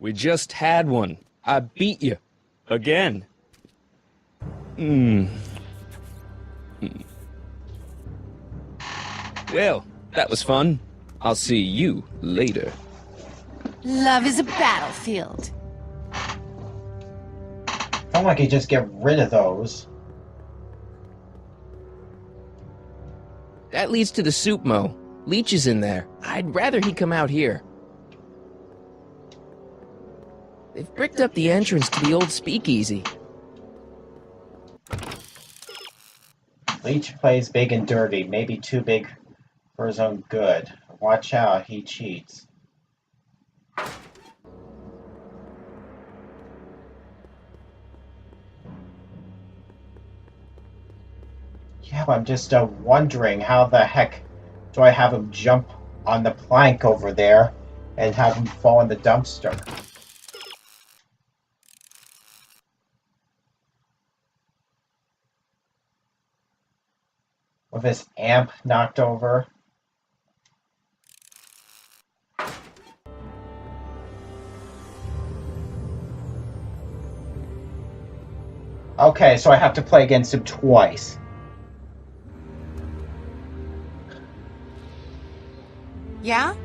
We just had one. I beat you. Again. Well, that was fun. I'll see you later. Love is a battlefield. I like you just get rid of those. That leads to the soup mo. Leech is in there. I'd rather he come out here. They've bricked up the entrance to the old speakeasy. Leech plays big and dirty, maybe too big for his own good. Watch out, he cheats. Yeah, but I'm just wondering how the heck do I have him jump on the plank over there and have him fall in the dumpster? With his amp knocked over. Okay, so I have to play against him twice. Yeah?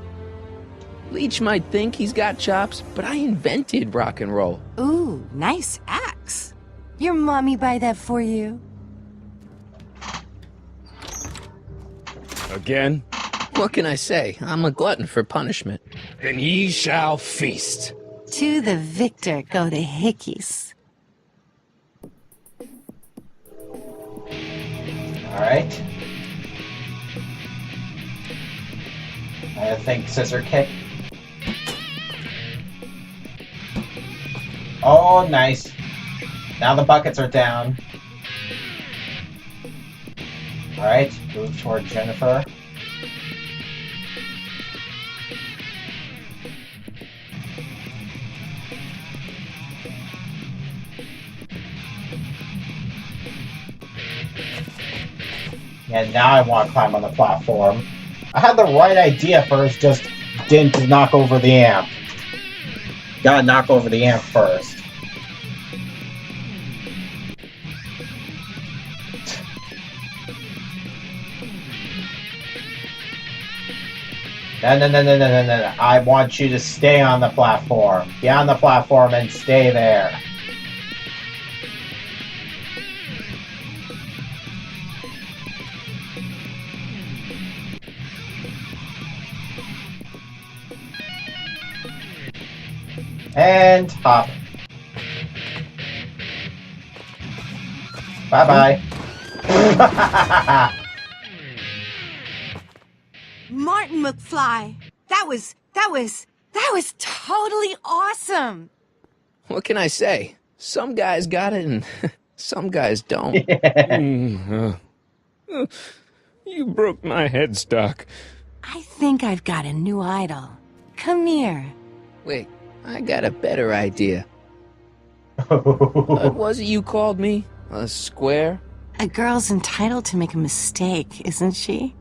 Leech might think he's got chops, but I invented rock and roll. Ooh, nice axe. Your mommy buy that for you? Again? What can I say? I'm a glutton for punishment. Then ye shall feast. To the victor go the hickeys. Alright. I think scissor kick. Oh, nice. Now the buckets are down. Alright, move toward Jennifer. And now I want to climb on the platform. I had the right idea first, just didn't knock over the amp. Gotta knock over the amp first. No. I want you to stay on the platform. Get on the platform and stay there. And hop. Bye-bye. Martin McFly, that was totally awesome. What can I say? Some guys got it and some guys don't. You broke my headstock. I think I've got a new idol. Come here. Wait, I got a better idea. What was it you called me? A square? A girl's entitled to make a mistake, isn't she?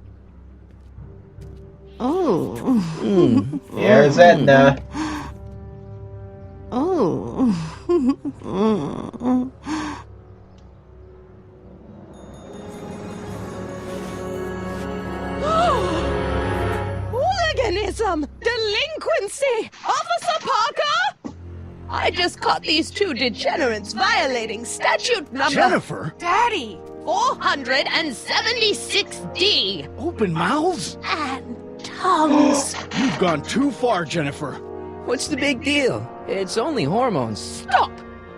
Oh. Here's Edna. Oh. Hooliganism! Delinquency! Officer Parker! I just caught these two degenerates violating statute number... Jennifer? Daddy! 476D! Open mouths? And tongues. You've gone too far, Jennifer. What's the big deal? It's only hormones. Stop!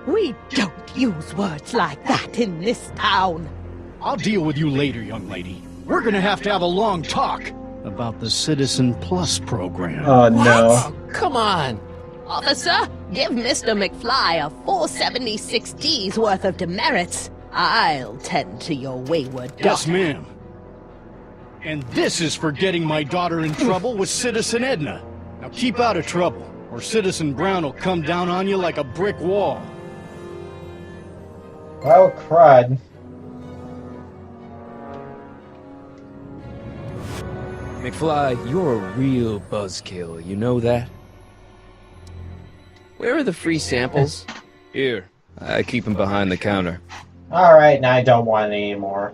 We don't use words like that in this town. I'll deal with you later, young lady. We're gonna have a long talk about the Citizen Plus program. Oh, no. Oh, come on. Officer, give Mr. McFly a 476D's worth of demerits. I'll tend to your wayward daughter. Yes, ma'am. And this is for getting my daughter in trouble with Citizen Edna. Now keep out of trouble, or Citizen Brown will come down on you like a brick wall. Oh, crud. McFly, you're a real buzzkill, you know that? Where are the free samples? Here, I keep them behind the counter. Alright, now I don't want any anymore.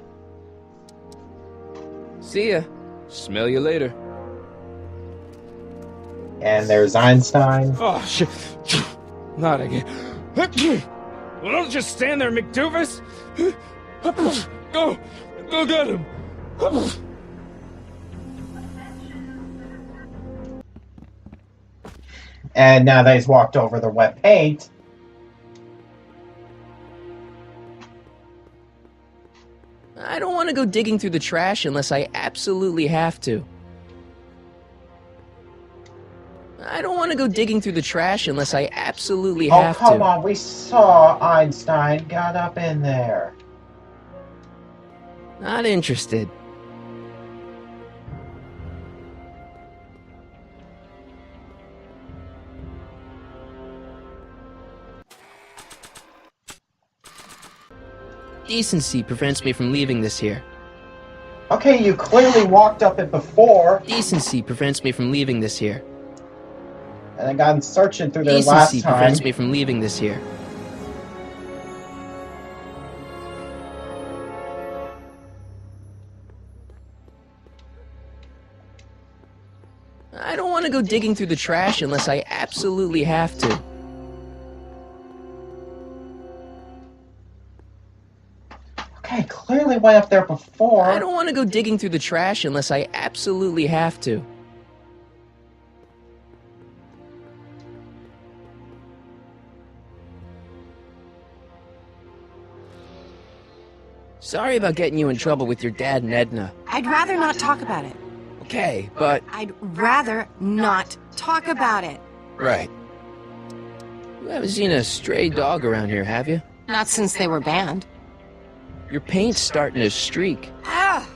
See ya. Smell you later. And there's Einstein. Oh, shit. Not again. Well, don't just stand there, McDoofus. Go get him. And now that he's walked over the wet paint. I don't want to go digging through the trash unless I absolutely have to. I don't want to go digging through the trash unless I absolutely have to. Oh, come on. We saw Einstein got up in there. Not interested. Decency prevents me from leaving this here. Okay, you clearly walked up it before. Decency prevents me from leaving this here. And I got searching through there last time. Decency prevents me from leaving this here. I don't want to go digging through the trash unless I absolutely have to. Okay, clearly went up there before. I don't want to go digging through the trash unless I absolutely have to. Sorry about getting you in trouble with your dad and Edna. I'd rather not talk about it. Okay, but... I'd rather not talk about it. Right. You haven't seen a stray dog around here, have you? Not since they were banned. Your paint's starting to streak. Ah!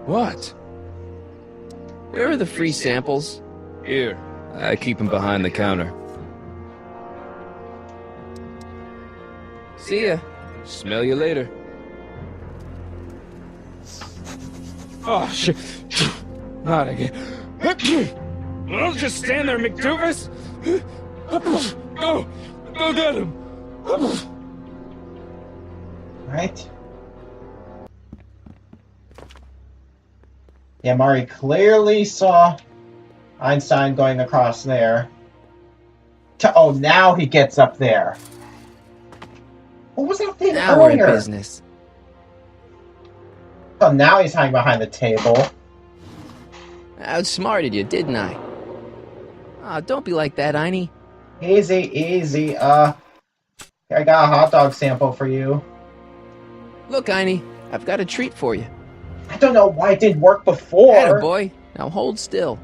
What? Where are the free samples? Here. I keep them behind the counter. See ya. Smell you later. Oh, shit. Not again. I'll just stand there, McDoofus. Go. Go get him. Right. Yeah, Mari clearly saw Einstein going across there. Oh, now he gets up there. What was that thing Now we're in earlier? business. Oh, now he's hiding behind the table. I outsmarted you, didn't I? Ah, don't be like that, Einie. Easy, easy. I got a hot dog sample for you. Look, Einie, I've got a treat for you. I don't know why it didn't work before. Atta boy. Now hold still.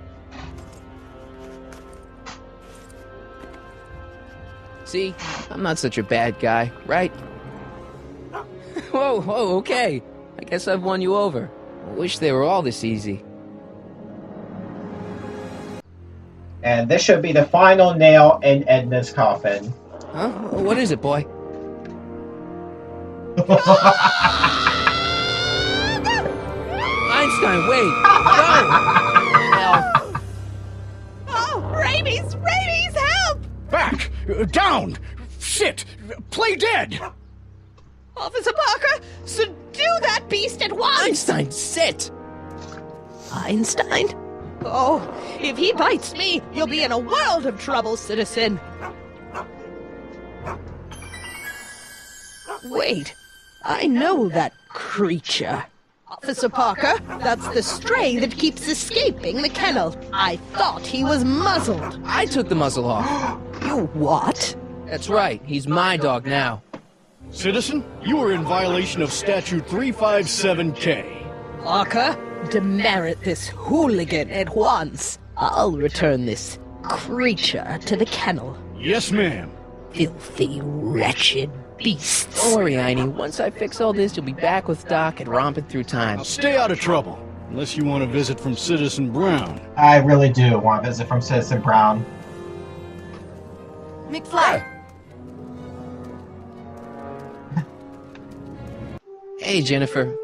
See, I'm not such a bad guy, right? Whoa, okay. I guess I've won you over. I wish they were all this easy. And this should be the final nail in Edna's coffin. Huh? What is it, boy? Einstein, wait! No! Hell. Oh, rabies! Rabies, help! Back! Down! Shit! Play dead! Officer Parker, subdue that beast at once! Einstein, sit! Einstein? Oh, if he bites me, you'll be in a world of trouble, citizen. Wait, I know that creature. Officer Parker, that's the stray that keeps escaping the kennel. I thought he was muzzled. I took the muzzle off. You what? That's right, he's my dog now. Citizen, you are in violation of Statute 357K. Parker, demerit this hooligan at once. I'll return this creature to the kennel. Yes, ma'am. Filthy, wretched beasts. Don't worry, Einie. Once I fix all this, you'll be back with Doc and romping through time. Now stay out of trouble, unless you want a visit from Citizen Brown. I really do want a visit from Citizen Brown. McFly! Hey, Jennifer.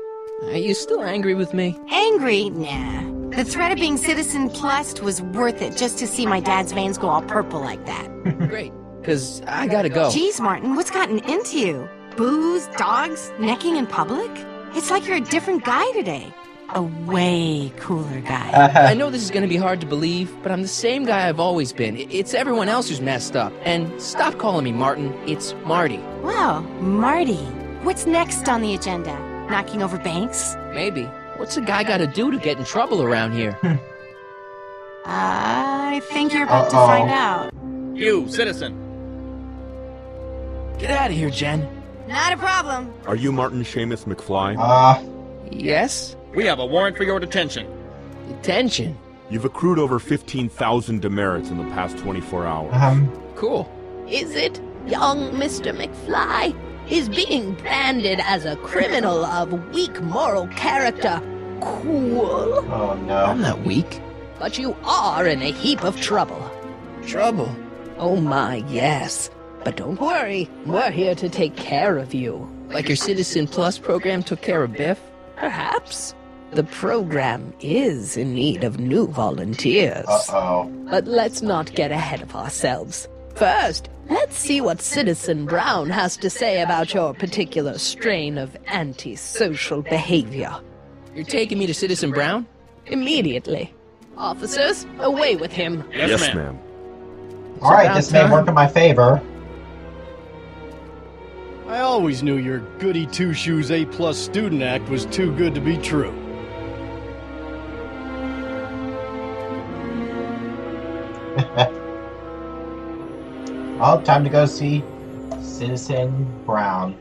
Are you still angry with me? Angry? Nah. The threat of being Citizen Plus was worth it just to see my dad's veins go all purple like that. Great, because I gotta go. Jeez, Martin, what's gotten into you? Booze, dogs, necking in public? It's like you're a different guy today. A way cooler guy. I know this is gonna be hard to believe, but I'm the same guy I've always been. It's everyone else who's messed up. And stop calling me Martin. It's Marty. Wow, Marty. What's next on the agenda? Knocking over banks? Maybe. What's a guy gotta do to get in trouble around here? I think you're about to find out. You, citizen. Get out of here, Jen. Not a problem. Are you Martin Seamus McFly? Yes? We have a warrant for your detention. Detention? You've accrued over 15,000 demerits in the past 24 hours. Cool. Is it, young Mr. McFly? Is being branded as a criminal of weak moral character cool? Oh, no. I'm not weak. But you are in a heap of trouble. Trouble? Oh my, yes. But don't worry, we're here to take care of you. Like your Citizen Plus program took care of Biff? Perhaps. The program is in need of new volunteers. Uh-oh. But let's not get ahead of ourselves. First, let's see what Citizen Brown has to say about your particular strain of antisocial behavior. You're taking me to Citizen Brown? Immediately. Officers, away with him. Yes, ma'am. Alright, this may work in my favor. I always knew your goody two-shoes A+ student act was too good to be true. Well, time to go see Citizen Brown.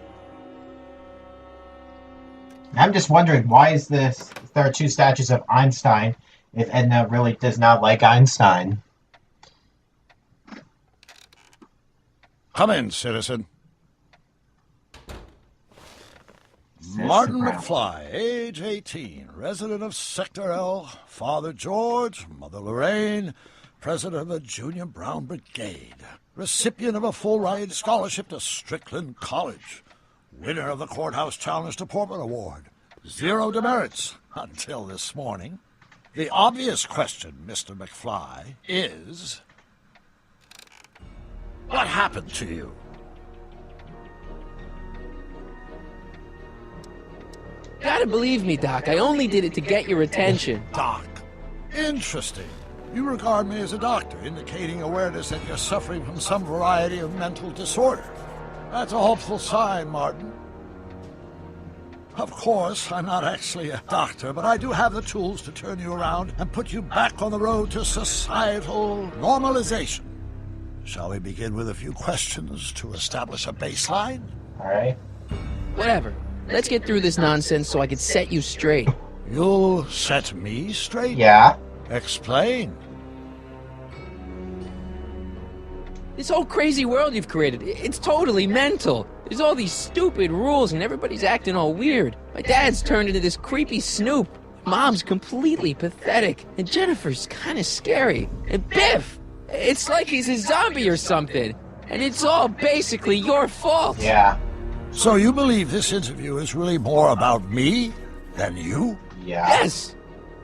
I'm just wondering, why is this? There are two statues of Einstein if Edna really does not like Einstein. Come in, citizen. Martin McFly, age 18, resident of Sector L, Father George, Mother Lorraine, president of the Junior Brown Brigade, recipient of a full-ride scholarship to Strickland College, winner of the Courthouse Challenge to Portman Award, 0 demerits until this morning. The obvious question, Mr. McFly, is... what happened to you? Gotta believe me, Doc. I only did it to get your attention. Doc. Interesting. You regard me as a doctor, indicating awareness that you're suffering from some variety of mental disorder. That's a hopeful sign, Martin. Of course, I'm not actually a doctor, but I do have the tools to turn you around and put you back on the road to societal normalization. Shall we begin with a few questions to establish a baseline? All right. Whatever. Let's get through this nonsense so I can set you straight. You'll set me straight? Yeah. Explain. This whole crazy world you've created, it's totally mental. There's all these stupid rules and everybody's acting all weird. My dad's turned into this creepy snoop. Mom's completely pathetic. And Jennifer's kind of scary. And Biff, it's like he's a zombie or something. And it's all basically your fault. Yeah. So you believe this interview is really more about me than you? Yeah. Yes.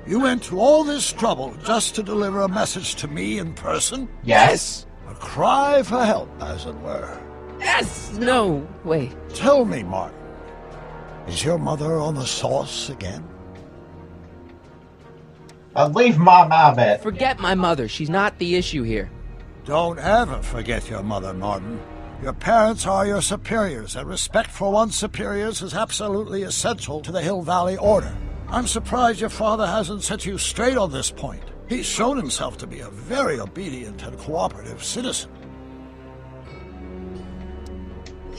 You went to all this trouble just to deliver a message to me in person? Yes. A cry for help, as it were. Yes. No. Wait. Tell me, Martin. Is your mother on the sauce again? Leave Mom out of it. Forget my mother. She's not the issue here. Don't ever forget your mother, Martin. Your parents are your superiors, and respect for one's superiors is absolutely essential to the Hill Valley Order. I'm surprised your father hasn't set you straight on this point. He's shown himself to be a very obedient and cooperative citizen.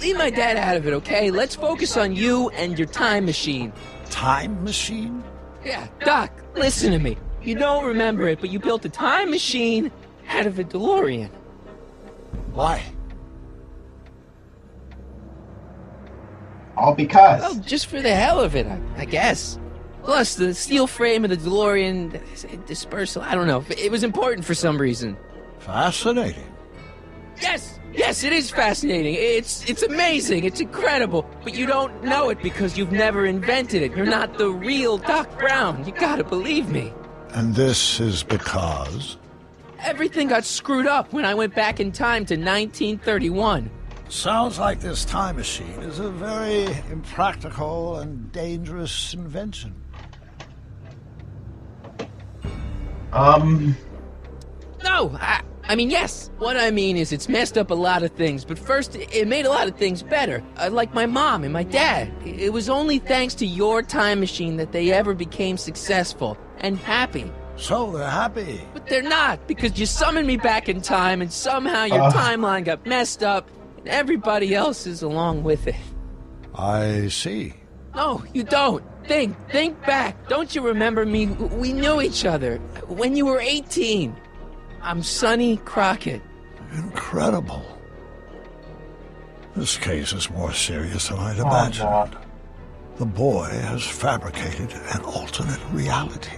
Leave my dad out of it, okay? Let's focus on you and your time machine. Time machine? Yeah, Doc, listen to me. You don't remember it, but you built a time machine out of a DeLorean. Why? All because. Well, just for the hell of it, I guess. Plus, the steel frame of the DeLorean dispersal, I don't know. It was important for some reason. Fascinating. Yes, it is fascinating. It's amazing. It's incredible. But you don't know it because you've never invented it. You're not the real Doc Brown. You gotta believe me. And this is because? Everything got screwed up when I went back in time to 1931. Sounds like this time machine is a very impractical and dangerous invention. No, I mean, yes. What I mean is it's messed up a lot of things, but first, it made a lot of things better. Like my mom and my dad. It was only thanks to your time machine that they ever became successful and happy. So they're happy. But they're not, because you summoned me back in time and somehow your timeline got messed up and everybody else is along with it. I see. No, you don't. Think back. Don't you remember me? We knew each other when you were 18. I'm Sonny Crockett. Incredible. This case is more serious than I'd imagined. The boy has fabricated an alternate reality.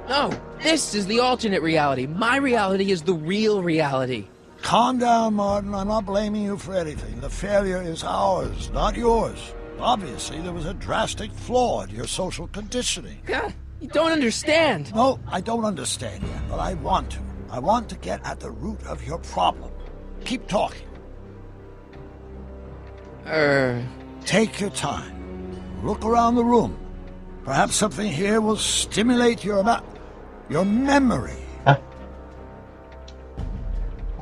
No, this is the alternate reality. My reality is the real reality. Calm down, Martin. I'm not blaming you for anything. The failure is ours, not yours. Obviously, there was a drastic flaw in your social conditioning. God, you don't understand. No, I don't understand yet, but I want to. I want to get at the root of your problem. Keep talking. Take your time. Look around the room. Perhaps something here will stimulate your memory.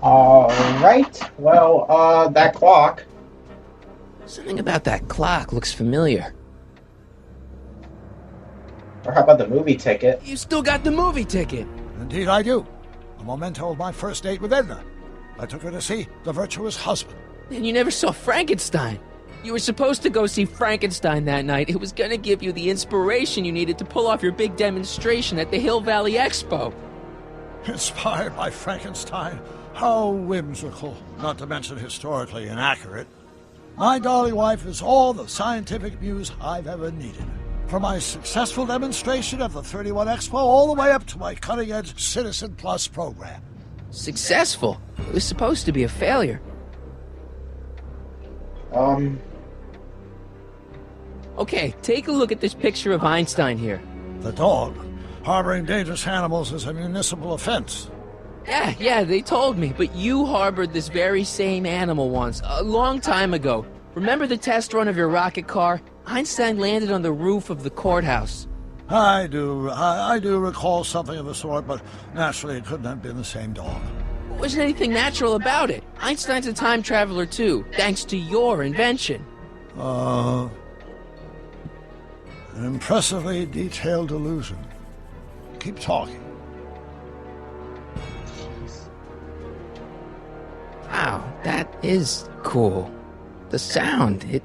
All right. Well, that clock. Something about that clock looks familiar. Or how about the movie ticket? You still got the movie ticket. Indeed I do. A memento of my first date with Edna. I took her to see The Virtuous Husband. And you never saw Frankenstein. You were supposed to go see Frankenstein that night. It was gonna give you the inspiration you needed to pull off your big demonstration at the Hill Valley Expo. Inspired by Frankenstein? How whimsical. Not to mention historically inaccurate. My darling wife is all the scientific muse I've ever needed. From my successful demonstration of the 31 Expo all the way up to my cutting-edge Citizen Plus program. Successful? It was supposed to be a failure. Okay, take a look at this picture of Einstein here. The dog. Harboring dangerous animals is a municipal offense. Yeah, they told me, but you harbored this very same animal once, a long time ago. Remember the test run of your rocket car? Einstein landed on the roof of the courthouse. I do recall something of the sort, but naturally it couldn't have been the same dog. There wasn't anything natural about it. Einstein's a time traveler too, thanks to your invention. An impressively detailed illusion. Keep talking. Wow, that is cool. The sound,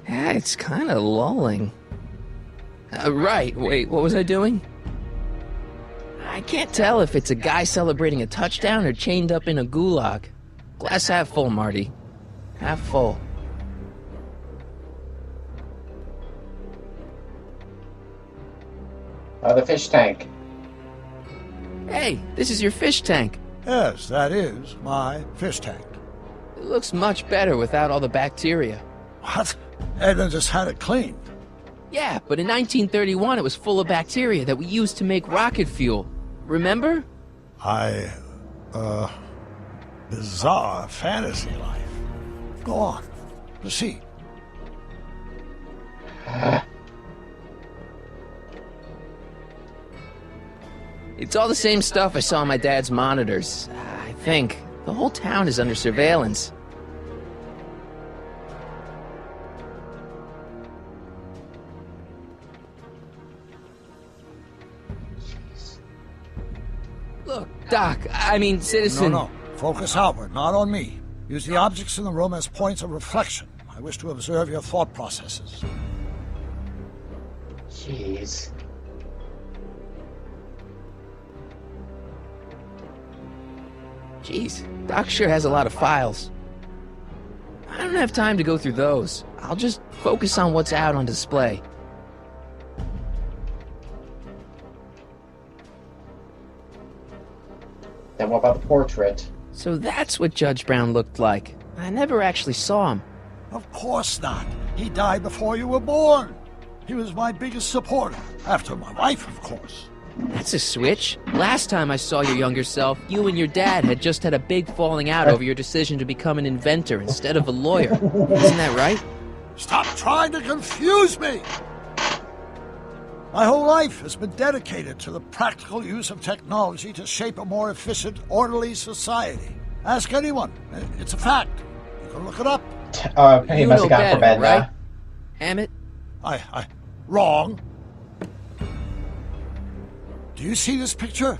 it's kind of lulling. Right, wait, what was I doing? I can't tell if it's a guy celebrating a touchdown or chained up in a gulag. Glass half full, Marty. Half full. The fish tank. Hey, this is your fish tank. Yes, that is my fish tank. It looks much better without all the bacteria. What? Edna just had it cleaned. Yeah, but in 1931 it was full of bacteria that we used to make rocket fuel. Remember? Bizarre fantasy life. Go on. Proceed. It's all the same stuff I saw on my dad's monitors. I think. The whole town is under surveillance. Look, Doc, I mean, Citizen... No. Focus outward, not on me. Use the objects in the room as points of reflection. I wish to observe your thought processes. Jeez. Jeez, Doc sure has a lot of files. I don't have time to go through those. I'll just focus on what's out on display. Then what about the portrait? So that's what Judge Brown looked like. I never actually saw him. Of course not. He died before you were born. He was my biggest supporter, after my wife, of course. That's a switch. Last time I saw your younger self, you and your dad had just had a big falling out over your decision to become an inventor instead of a lawyer. Isn't that right? Stop trying to confuse me! My whole life has been dedicated to the practical use of technology to shape a more efficient, orderly society. Ask anyone. It's a fact. You can look it up. He must have gone for bed, right? Hammett? Wrong. Do you see this picture?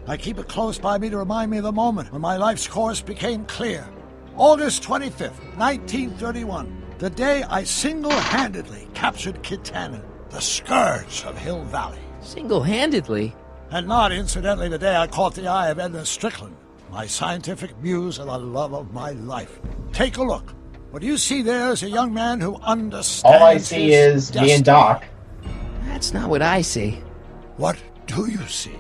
I keep it close by me to remind me of the moment when my life's course became clear. August 25th, 1931. The day I single-handedly captured Kit Tannen, the scourge of Hill Valley. Single-handedly? And not, incidentally, the day I caught the eye of Edna Strickland, my scientific muse and the love of my life. Take a look. What you see there is a young man who understands all I see is destiny. Me and Doc. That's not what I see. What do you see?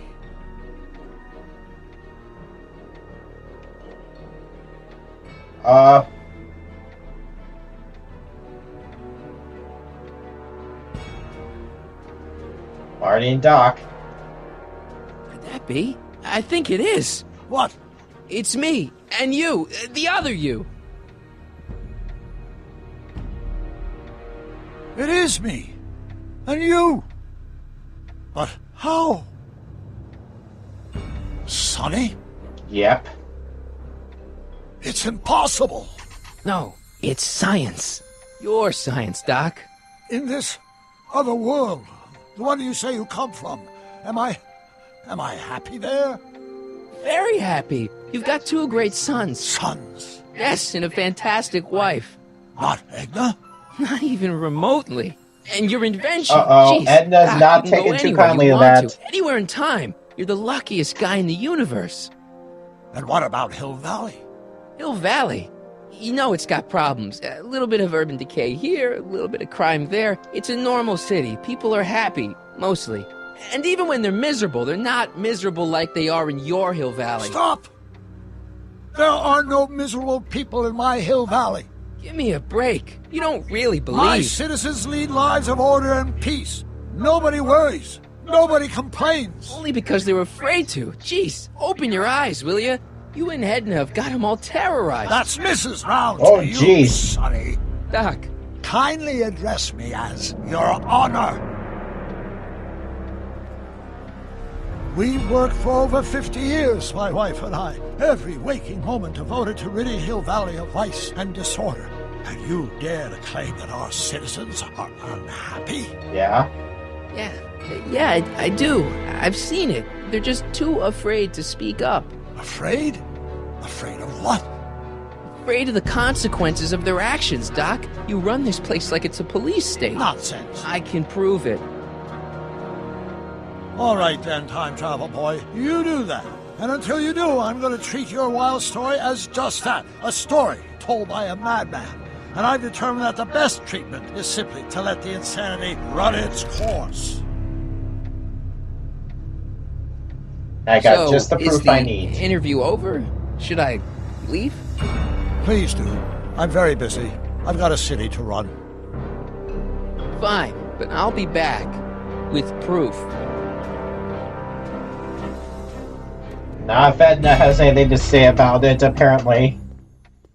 Marty and Doc. Could that be? I think it is. What? It's me, and you, the other you. It is me. And you. But how? Sonny? Yep. It's impossible. No, it's science. Your science, Doc. In this other world, the one you say you come from, am I happy there? Very happy. You've got two great sons. Sons? Yes, and a fantastic wife. Not Edna? Not even remotely. And your invention. Uh-oh, Jeez, Edna's Doc, not you can go taking too anywhere kindly you to want that. to, anywhere in time. You're the luckiest guy in the universe. And what about Hill Valley? Hill Valley? You know it's got problems. A little bit of urban decay here, a little bit of crime there. It's a normal city. People are happy, mostly. And even when they're miserable, they're not miserable like they are in your Hill Valley. Stop! There are no miserable people in my Hill Valley. Give me a break. You don't really believe... My citizens lead lives of order and peace. Nobody worries. Nobody complains. Only because they're afraid to. Jeez, open your eyes, will you? You and Edna have got them all terrorized. That's Mrs. Brown. Oh, jeez. Sonny. Doc. Kindly address me as Your Honor. We've worked for over 50 years, my wife and I. Every waking moment devoted to ridding Hill Valley of vice and disorder. And you dare to claim that our citizens are unhappy? Yeah. Yeah, I do. I've seen it. They're just too afraid to speak up. Afraid? Afraid of what? Afraid of the consequences of their actions, Doc. You run this place like it's a police state. Nonsense. I can prove it. All right then, time travel boy. You do that. And until you do, I'm going to treat your wild story as just that. A story told by a madman. And I've determined that the best treatment is simply to let the insanity run its course. I got just the proof I need. Is the interview over? Should I leave? Please do. I'm very busy. I've got a city to run. Fine, but I'll be back with proof. Now, if Edna has anything to say about it, apparently,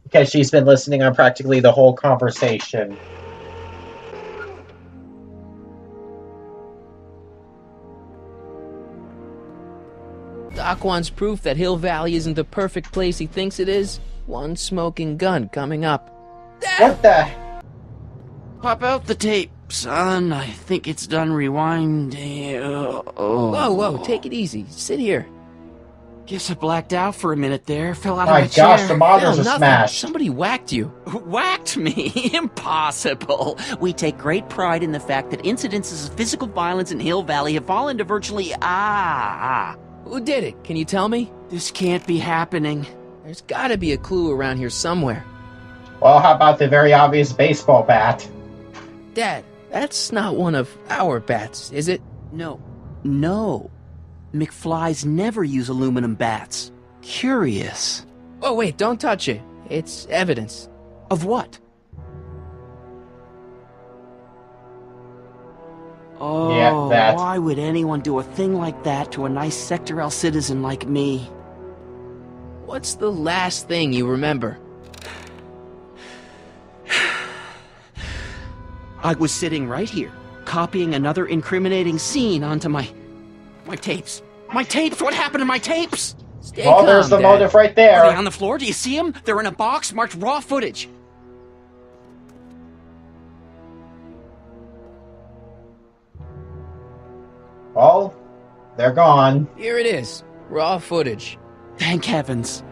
because she's been listening on practically the whole conversation. Doc wants proof that Hill Valley isn't the perfect place he thinks it is. One smoking gun coming up. What the? Pop out the tape, son. I think it's done rewinding. Whoa, take it easy. Sit here. Guess I blacked out for a minute there. Fell out my of my chair. My gosh, the monitors are smashed. Somebody whacked you. Whacked me? Impossible. We take great pride in the fact that incidences of physical violence in Hill Valley have fallen to virtually Who did it? Can you tell me? This can't be happening. There's gotta be a clue around here somewhere. Well, how about the very obvious baseball bat? Dad, that's not one of our bats, is it? No. McFlys never use aluminum bats. Curious. Oh, wait, don't touch it. It's evidence. Of what? Oh, yeah, that. Why would anyone do a thing like that to a nice Sector L citizen like me? What's the last thing you remember? I was sitting right here, copying another incriminating scene onto my tapes. My tapes! What happened to my tapes? Stay calm, there's the Dad. motive right there. Are they on the floor? Do you see them? They're in a box marked raw footage. Well, they're gone. Here it is. Raw footage. Thank heavens.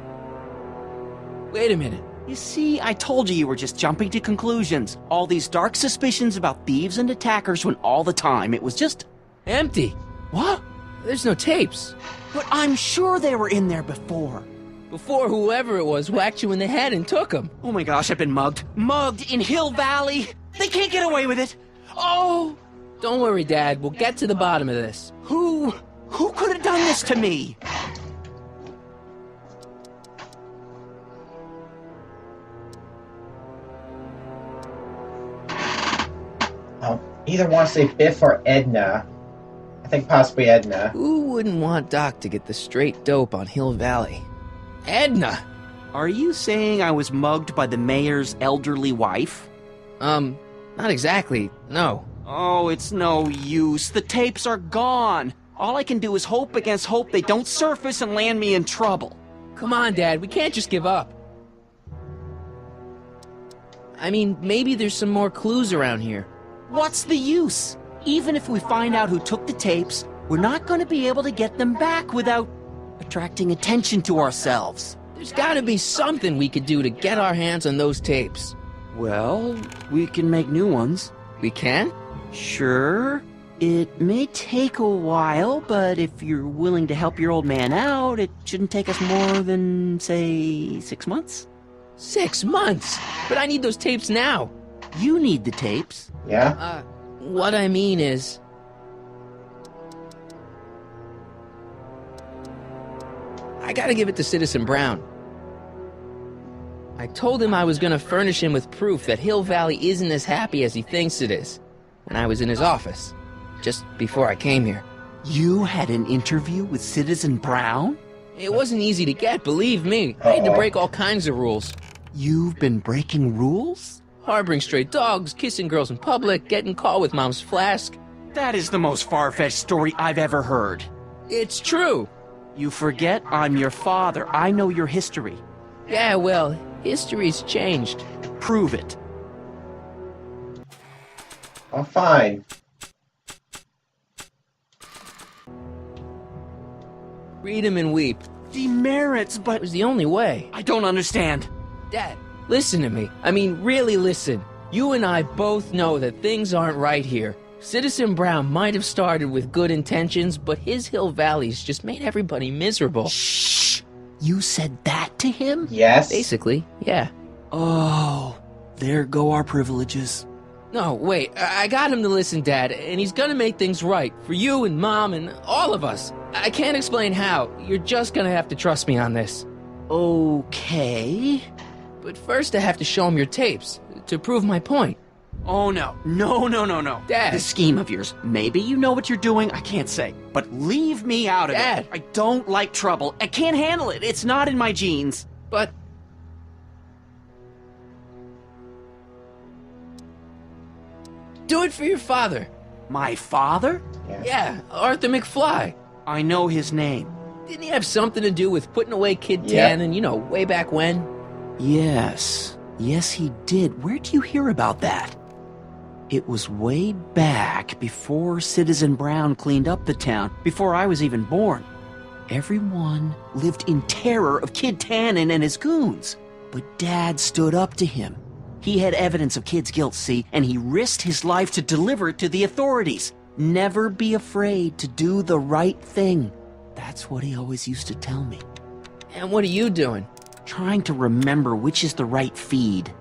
Wait a minute. You see, I told you were just jumping to conclusions. All these dark suspicions about thieves and attackers when all the time it was just... empty. What? There's no tapes. But I'm sure they were in there before. Before whoever it was whacked you in the head and took them. Oh my gosh, I've been mugged. Mugged in Hill Valley. They can't get away with it. Oh! Don't worry, Dad. We'll get to the bottom of this. Who could have done this to me? Either want to say Biff or Edna. I think possibly Edna. Who wouldn't want Doc to get the straight dope on Hill Valley? Edna! Are you saying I was mugged by the mayor's elderly wife? Not exactly, no. Oh, it's no use. The tapes are gone. All I can do is hope against hope they don't surface and land me in trouble. Come on, Dad, we can't just give up. I mean, maybe there's some more clues around here. What's the use? Even if we find out who took the tapes, we're not going to be able to get them back without attracting attention to ourselves. There's gotta be something we could do to get our hands on those tapes. Well, we can make new ones. We can? Sure. It may take a while, but if you're willing to help your old man out, it shouldn't take us more than, say, 6 months. 6 months! But I need those tapes now. You need the tapes. Yeah? What I mean is... I gotta give it to Citizen Brown. I told him I was gonna furnish him with proof that Hill Valley isn't as happy as he thinks it is. And I was in his office, just before I came here. You had an interview with Citizen Brown? It wasn't easy to get, believe me. I had to break all kinds of rules. You've been breaking rules? Harboring stray dogs, kissing girls in public, getting caught with Mom's flask. That is the most far-fetched story I've ever heard. It's true. You forget I'm your father. I know your history. Yeah, well, history's changed. Prove it. Oh, fine. Read him and weep. Demerits, but... It was the only way. I don't understand. Dad, listen to me. I mean, really listen. You and I both know that things aren't right here. Citizen Brown might have started with good intentions, but his Hill Valley's just made everybody miserable. Shh! You said that to him? Yes. Basically, yeah. Oh, there go our privileges. No, wait, I got him to listen, Dad, and he's gonna make things right for you and Mom and all of us. I can't explain how. You're just gonna have to trust me on this. Okay. But first I have to show him your tapes, to prove my point. Oh, no. No. Dad. This scheme of yours, maybe you know what you're doing, I can't say. But leave me out of Dad. it. I don't like trouble. I can't handle it. It's not in my genes. But... do it for your father. My father? Yeah, Arthur McFly. I know his name. Didn't he have something to do with putting away Kid Tannen, you know, way back when? Yes. Yes, he did. Where'd you hear about that? It was way back before Citizen Brown cleaned up the town, before I was even born. Everyone lived in terror of Kid Tannen and his goons. But Dad stood up to him. He had evidence of Kid's guilt, see, and he risked his life to deliver it to the authorities. Never be afraid to do the right thing. That's what he always used to tell me. And what are you doing? Trying to remember which is the right feed.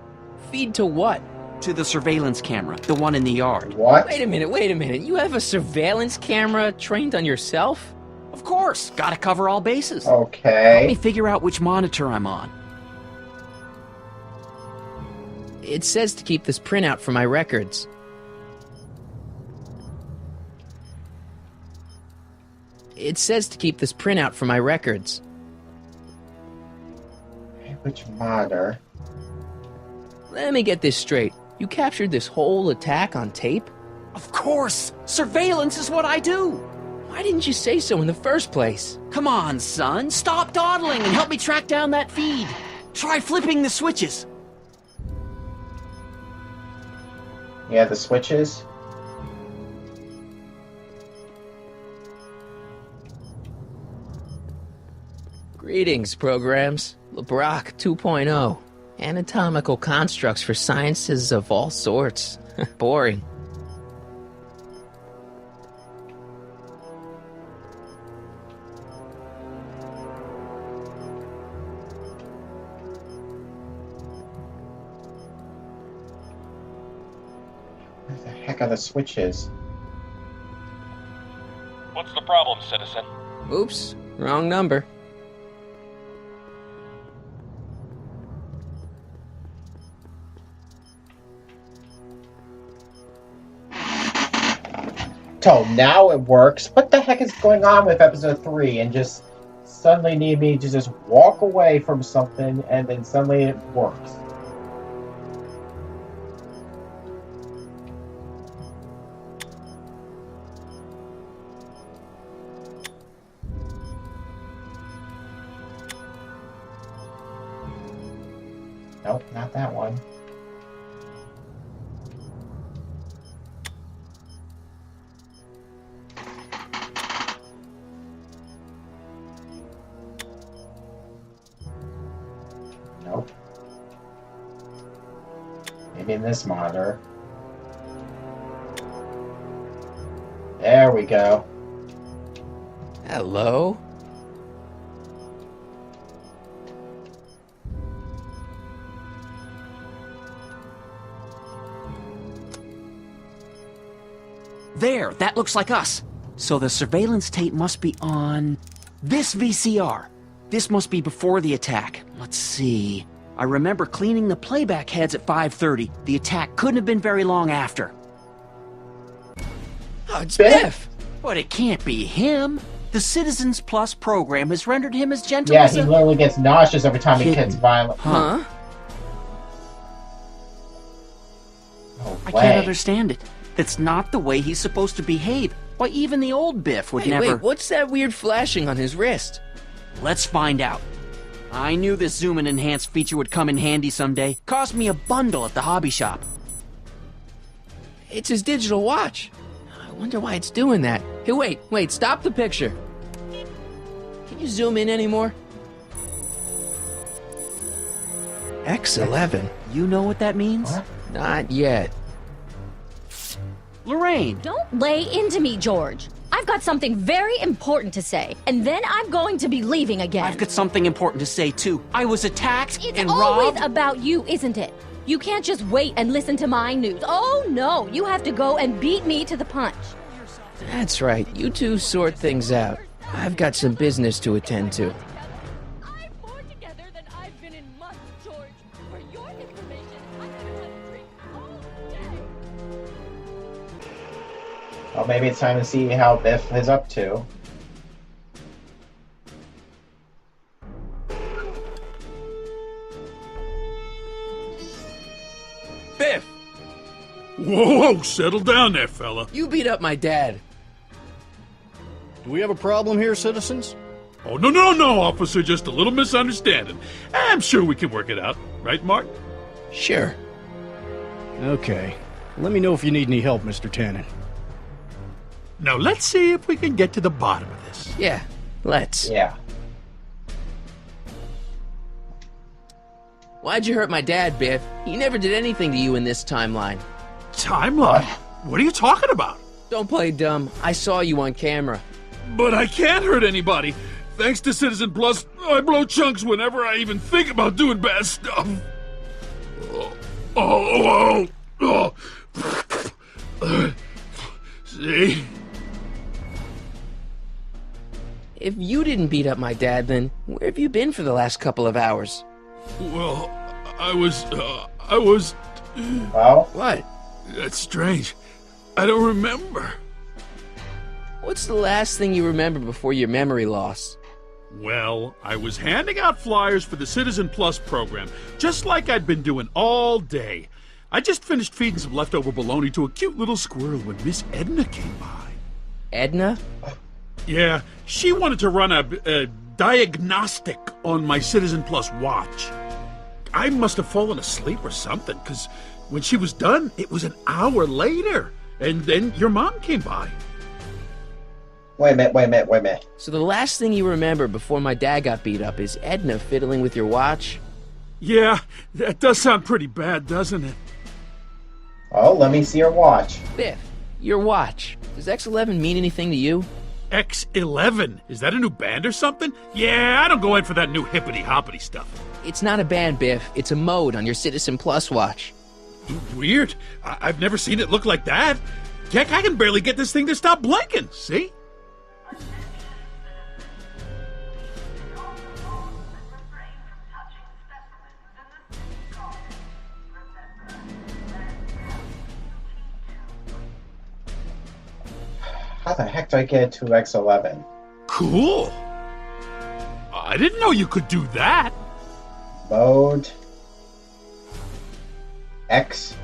Feed to what? To the surveillance camera, the one in the yard. What? Wait a minute. You have a surveillance camera trained on yourself? Of course. Gotta cover all bases. Okay. Help me figure out which monitor I'm on. It says to keep this printout for my records. It says to keep this printout for my records. Which monitor? Let me get this straight. You captured this whole attack on tape? Of course! Surveillance is what I do! Why didn't you say so in the first place? Come on, son. Stop dawdling and help me track down that feed. Try flipping the switches. Yeah, the switches. Greetings, programs. LeBrock 2.0. Anatomical constructs for sciences of all sorts. Boring. Where the heck are the switches? What's the problem, citizen? Oops, wrong number. So now it works. What the heck is going on with episode 3? And just suddenly need me to just walk away from something and then suddenly it works. Nope, not that one. Nope. Maybe in this monitor. There we go. Hello? There, that looks like us. So the surveillance tape must be on this VCR. This must be before the attack. Let's see. I remember cleaning the playback heads at 5:30. The attack couldn't have been very long after. Oh, it's Biff! But it can't be him. The Citizens Plus program has rendered him as gentle Yeah, as he literally gets nauseous every time he gets violent. Huh? No I way. can't understand it. That's not the way he's supposed to behave. Why, even the old Biff would never... Wait, what's that weird flashing on his wrist? Let's find out. I knew this zoom and enhance feature would come in handy someday. Cost me a bundle at the hobby shop. It's his digital watch. I wonder why it's doing that. Hey, wait, stop the picture. Can you zoom in anymore? X11. You know what that means? What? Not yet. Lorraine! Don't lay into me, George. I've got something very important to say, and then I'm going to be leaving again. I've got something important to say, too. I was attacked It's and always robbed. about you, isn't it? You can't just wait and listen to my news. Oh, no, you have to go and beat me to the punch. That's right. You two sort things out. I've got some business to attend to. I'm more together than I've been in months, George. For your information, I haven't had a drink all day. Well, maybe it's time to see how Biff is up to. Biff! Whoa, settle down there, fella. You beat up my dad. Do we have a problem here, citizens? Oh, no, officer. Just a little misunderstanding. I'm sure we can work it out. Right, Mark? Sure. Okay. Let me know if you need any help, Mr. Tannen. Now, let's see if we can get to the bottom of this. Yeah, let's. Yeah. Why'd you hurt my dad, Biff? He never did anything to you in this timeline. Timeline? What are you talking about? Don't play dumb. I saw you on camera. But I can't hurt anybody. Thanks to Citizen Plus, I blow chunks whenever I even think about doing bad stuff. See? If you didn't beat up my dad, then where have you been for the last couple of hours? Well, I was... Well? What? That's strange. I don't remember. What's the last thing you remember before your memory loss? Well, I was handing out flyers for the Citizen Plus program, just like I'd been doing all day. I just finished feeding some leftover bologna to a cute little squirrel when Miss Edna came by. Edna? Yeah, she wanted to run a diagnostic on my Citizen Plus watch. I must have fallen asleep or something, because when she was done, it was an hour later. And then your mom came by. Wait a minute. So the last thing you remember before my dad got beat up is Edna fiddling with your watch? Yeah, that does sound pretty bad, doesn't it? Oh, let me see your watch. Biff, your watch. Does X11 mean anything to you? X11? Is that a new band or something? Yeah, I don't go in for that new hippity-hoppity stuff. It's not a band, Biff. It's a mode on your Citizen Plus watch. Weird. I've never seen it look like that. Heck, I can barely get this thing to stop blinking, see? How the heck do I get to X11? Cool. I didn't know you could do that. Mode X11.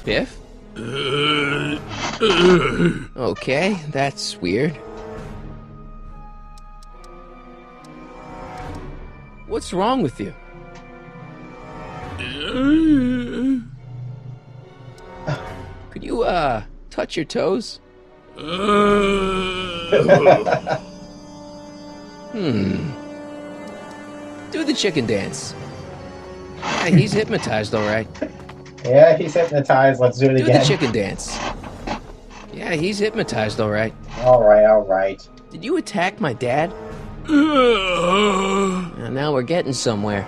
Biff? Okay, that's weird. What's wrong with you? Could you, touch your toes? Do the chicken dance. Yeah, he's hypnotized, all right. Yeah, he's hypnotized. Let's do it again. Do the chicken dance. Yeah, he's hypnotized, all right. All right. Did you attack my dad? Now we're getting somewhere.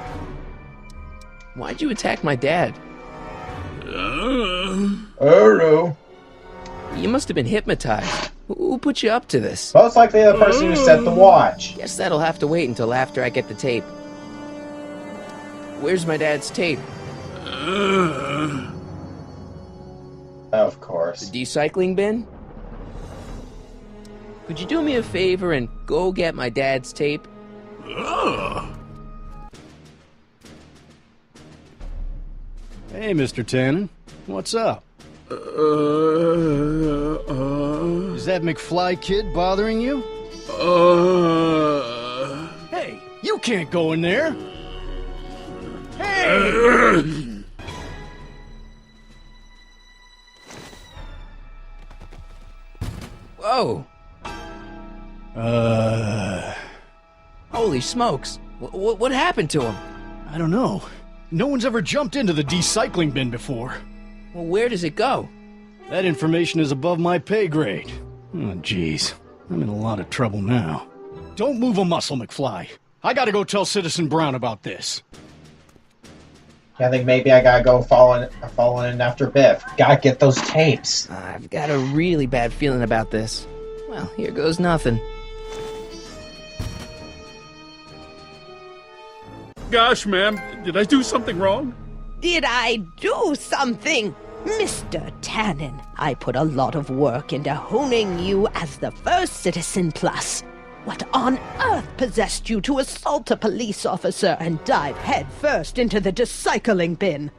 Why'd you attack my dad? no. You must have been hypnotized. Who put you up to this? Most likely the person who set the watch. Guess that'll have to wait until after I get the tape. Where's my dad's tape? Of course. The decycling bin? Could you do me a favor and go get my dad's tape? Hey, Mr. Tannen. What's up? Is that McFly kid bothering you? Hey, you can't go in there! Hey! Whoa! Holy smokes! What happened to him? I don't know. No one's ever jumped into the decycling bin before. Well, where does it go? That information is above my pay grade. Oh, jeez. I'm in a lot of trouble now. Don't move a muscle, McFly. I gotta go tell Citizen Brown about this. I think maybe I gotta go falling in after Biff. Gotta get those tapes. I've got a really bad feeling about this. Well, here goes nothing. Gosh, ma'am, did I do something wrong? Did I do something? Mr. Tannen, I put a lot of work into honing you as the first Citizen Plus. What on earth possessed you to assault a police officer and dive headfirst into the decycling bin?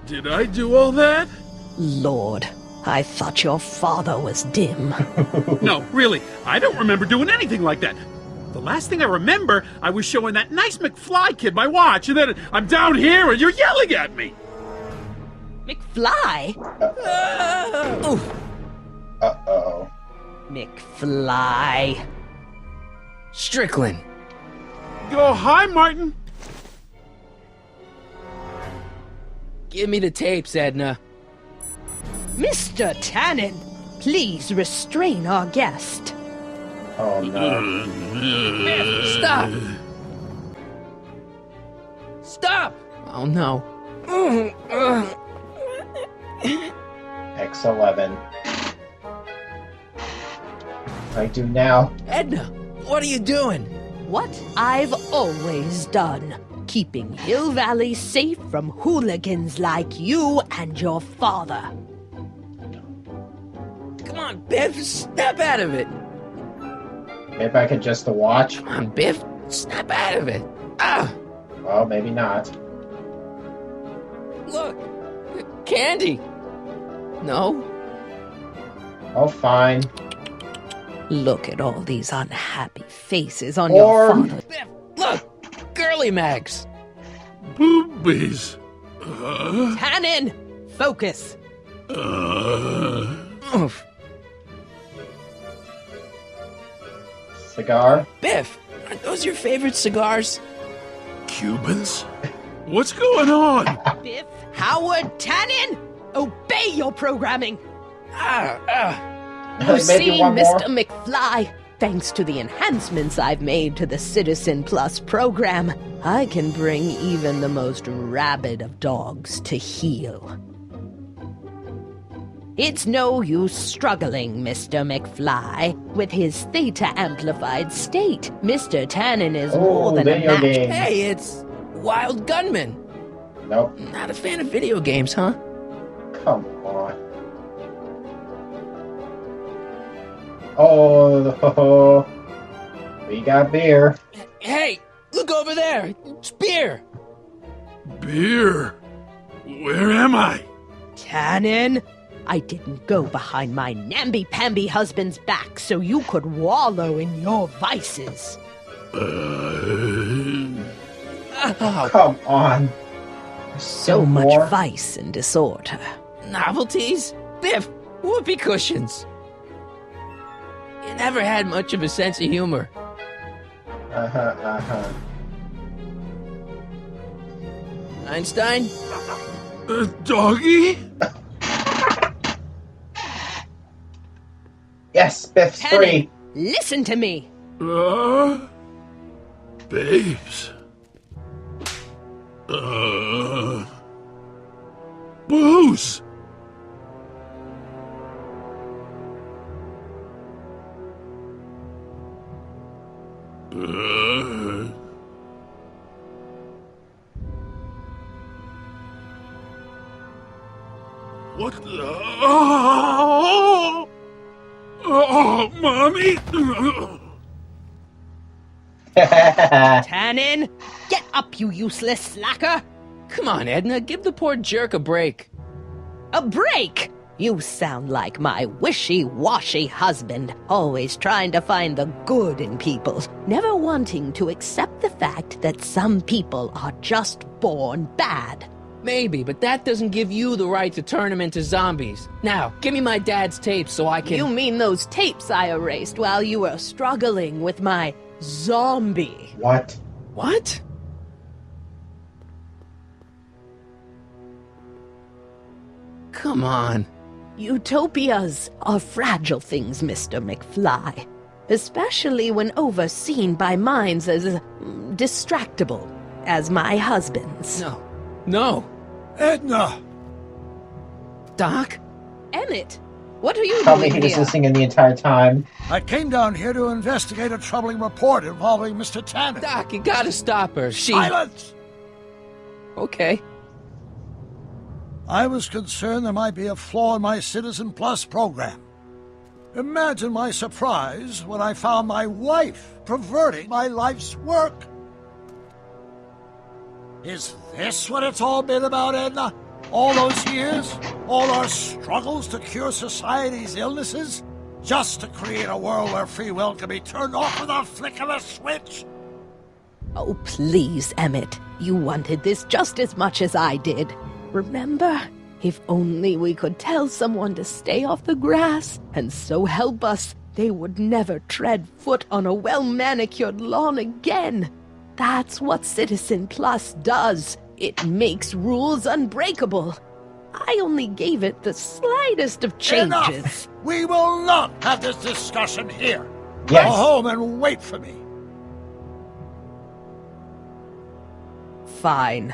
Did I do all that? Lord, I thought your father was dim. No, really, I don't remember doing anything like that. The last thing I remember, I was showing that nice McFly kid my watch, and then I'm down here and you're yelling at me. McFly? Uh-oh. McFly. Strickland. Oh, hi, Martin. Give me the tapes, Edna. Mr. Tannen, please restrain our guest. Oh, no. Stop! Stop! Oh, no. X11. I do now. Edna, what are you doing? What I've always done. Keeping Hill Valley safe from hooligans like you and your father. Come on, Biff, snap out of it. Maybe I could adjust the watch. Come on, Biff, snap out of it. Ah! Well, maybe not. Look, candy. No? Oh, fine. Look at all these unhappy faces on your father. Biff, look! Girly mags! Boobies. Tannen! Focus! Oof. Cigar? Biff, aren't those your favorite cigars? Cubans? What's going on? Biff Howard Tannen! Obey your programming! You see, Mr. McFly, thanks to the enhancements I've made to the Citizen Plus program, I can bring even the most rabid of dogs to heel. It's no use struggling, Mr. McFly. With his theta-amplified state, Mr. Tannen is more than a match. Hey, it's Wild Gunman. Nope. Not a fan of video games, huh? Come on. Oh, we got beer. Hey, look over there. It's beer. Beer? Where am I? Tannen, I didn't go behind my namby-pamby husband's back so you could wallow in your vices. Oh, come on. So much vice and disorder. Novelties? Biff, whoopee cushions. You never had much of a sense of humor. Einstein? Doggy? Yes, Biff's Tannen, free. Listen to me. Babes. Booze! What the... Oh, Mommy! Tannen! Get up, you useless slacker! Come on, Edna, give the poor jerk a break. A break? You sound like my wishy-washy husband, always trying to find the good in people, never wanting to accept the fact that some people are just born bad. Maybe, but that doesn't give you the right to turn them into zombies. Now, give me my dad's tapes so I can... You mean those tapes I erased while you were struggling with my zombie? What? What? Come on. Utopias are fragile things, Mr. McFly. Especially when overseen by minds as distractible as my husband's. No. Edna! Doc? Emmett, what are you Probably doing he was here? listening the entire time. I came down here to investigate a troubling report involving Mr. Tannen. Doc, you gotta stop her. Silence! Okay. I was concerned there might be a flaw in my Citizen Plus program. Imagine my surprise when I found my wife perverting my life's work. Is this what it's all been about, Edna? All those years? All our struggles to cure society's illnesses? Just to create a world where free will can be turned off with a flick of a switch? Oh, please, Emmett. You wanted this just as much as I did. Remember? If only we could tell someone to stay off the grass, and so help us, they would never tread foot on a well-manicured lawn again. That's what Citizen Plus does. It makes rules unbreakable. I only gave it the slightest of changes. Enough! We will not have this discussion here. Yes. Go home and wait for me. Fine.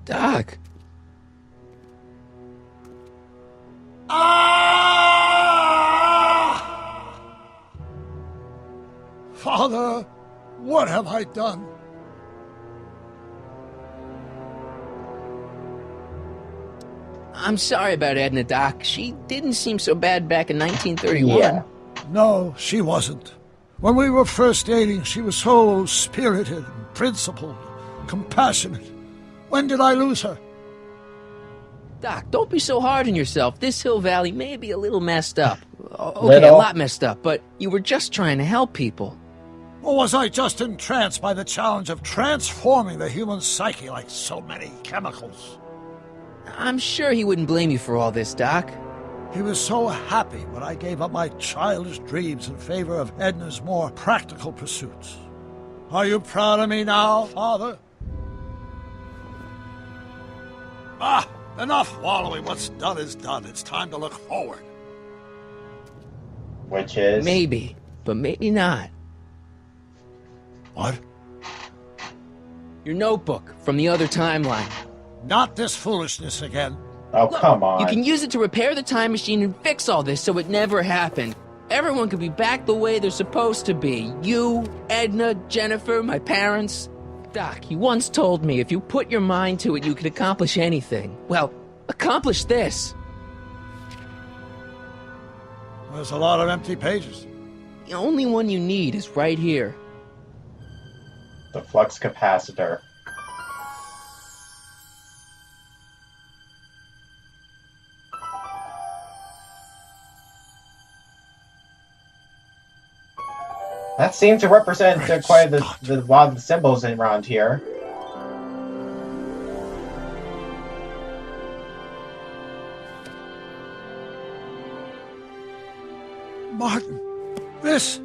Doc. Father, what have I done? I'm sorry about Edna, Doc. She didn't seem so bad back in 1931. Yeah. No, she wasn't. When we were first dating, she was so spirited, principled, compassionate. When did I lose her? Doc, don't be so hard on yourself. This Hill Valley may be a little messed up. Okay, Little? a lot messed up, but you were just trying to help people. Or was I just entranced by the challenge of transforming the human psyche like so many chemicals? I'm sure he wouldn't blame you for all this, Doc. He was so happy when I gave up my childish dreams in favor of Edna's more practical pursuits. Are you proud of me now, Father? Enough wallowing. What's done is done. It's time to look forward. Which is? Maybe, but maybe not. What? Your notebook from the other timeline. Not this foolishness again. Oh, Look, come on. You can use it to repair the time machine and fix all this so it never happened. Everyone could be back the way they're supposed to be. You, Edna, Jennifer, my parents. Doc, you once told me if you put your mind to it, you could accomplish anything. Well, accomplish this. There's a lot of empty pages. The only one you need is right here. The flux capacitor. That seems to represent quite a lot of the symbols around here. Martin, this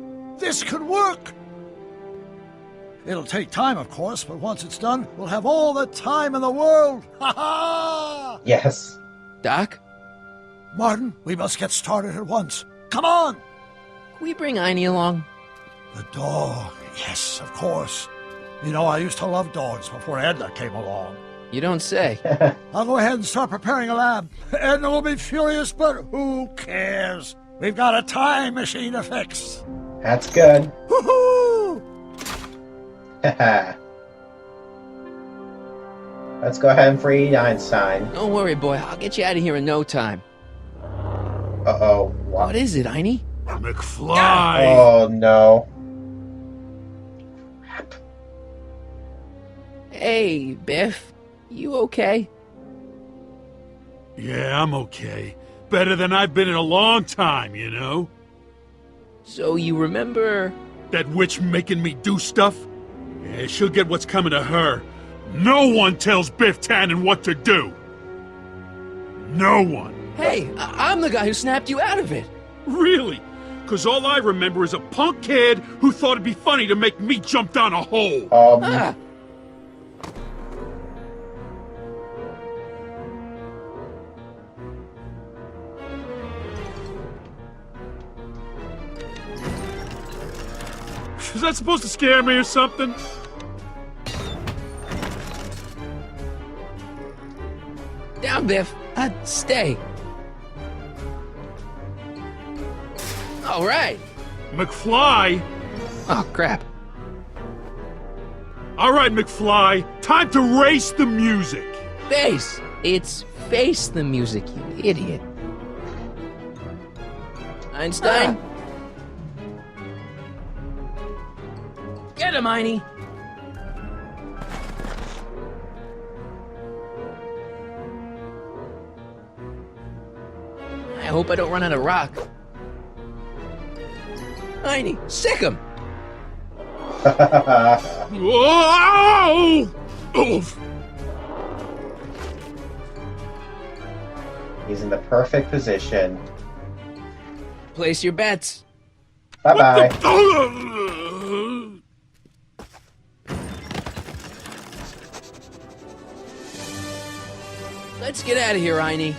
could work. It'll take time, of course, but once it's done, we'll have all the time in the world. Ha ha! Yes. Doc? Martin, we must get started at once. Come on! Can we bring Einie along? The dog. Yes, of course. You know, I used to love dogs before Edna came along. You don't say. I'll go ahead and start preparing a lab. Edna will be furious, but who cares? We've got a time machine to fix. That's good. Woohoo! Let's go ahead and free Einstein. Don't worry, boy. I'll get you out of here in no time. Uh-oh. What is it, Einie? McFly! Oh, no. Hey, Biff. You okay? Yeah, I'm okay. Better than I've been in a long time, you know? So you remember... That witch making me do stuff? Yeah, she'll get what's coming to her. No one tells Biff Tannen what to do! No one! Hey, I'm the guy who snapped you out of it! Really? Because all I remember is a punk kid who thought it'd be funny to make me jump down a hole! Is that supposed to scare me or something? Down, Biff. Stay. All right. McFly? Oh, crap. All right, McFly. Time to race the music. Face. It's face the music, you idiot. Einstein? Get him, Einie. I hope I don't run out of rock. Einie, sick him! Whoa! Oof. He's in the perfect position. Place your bets. Bye-bye. Let's get out of here, Einie.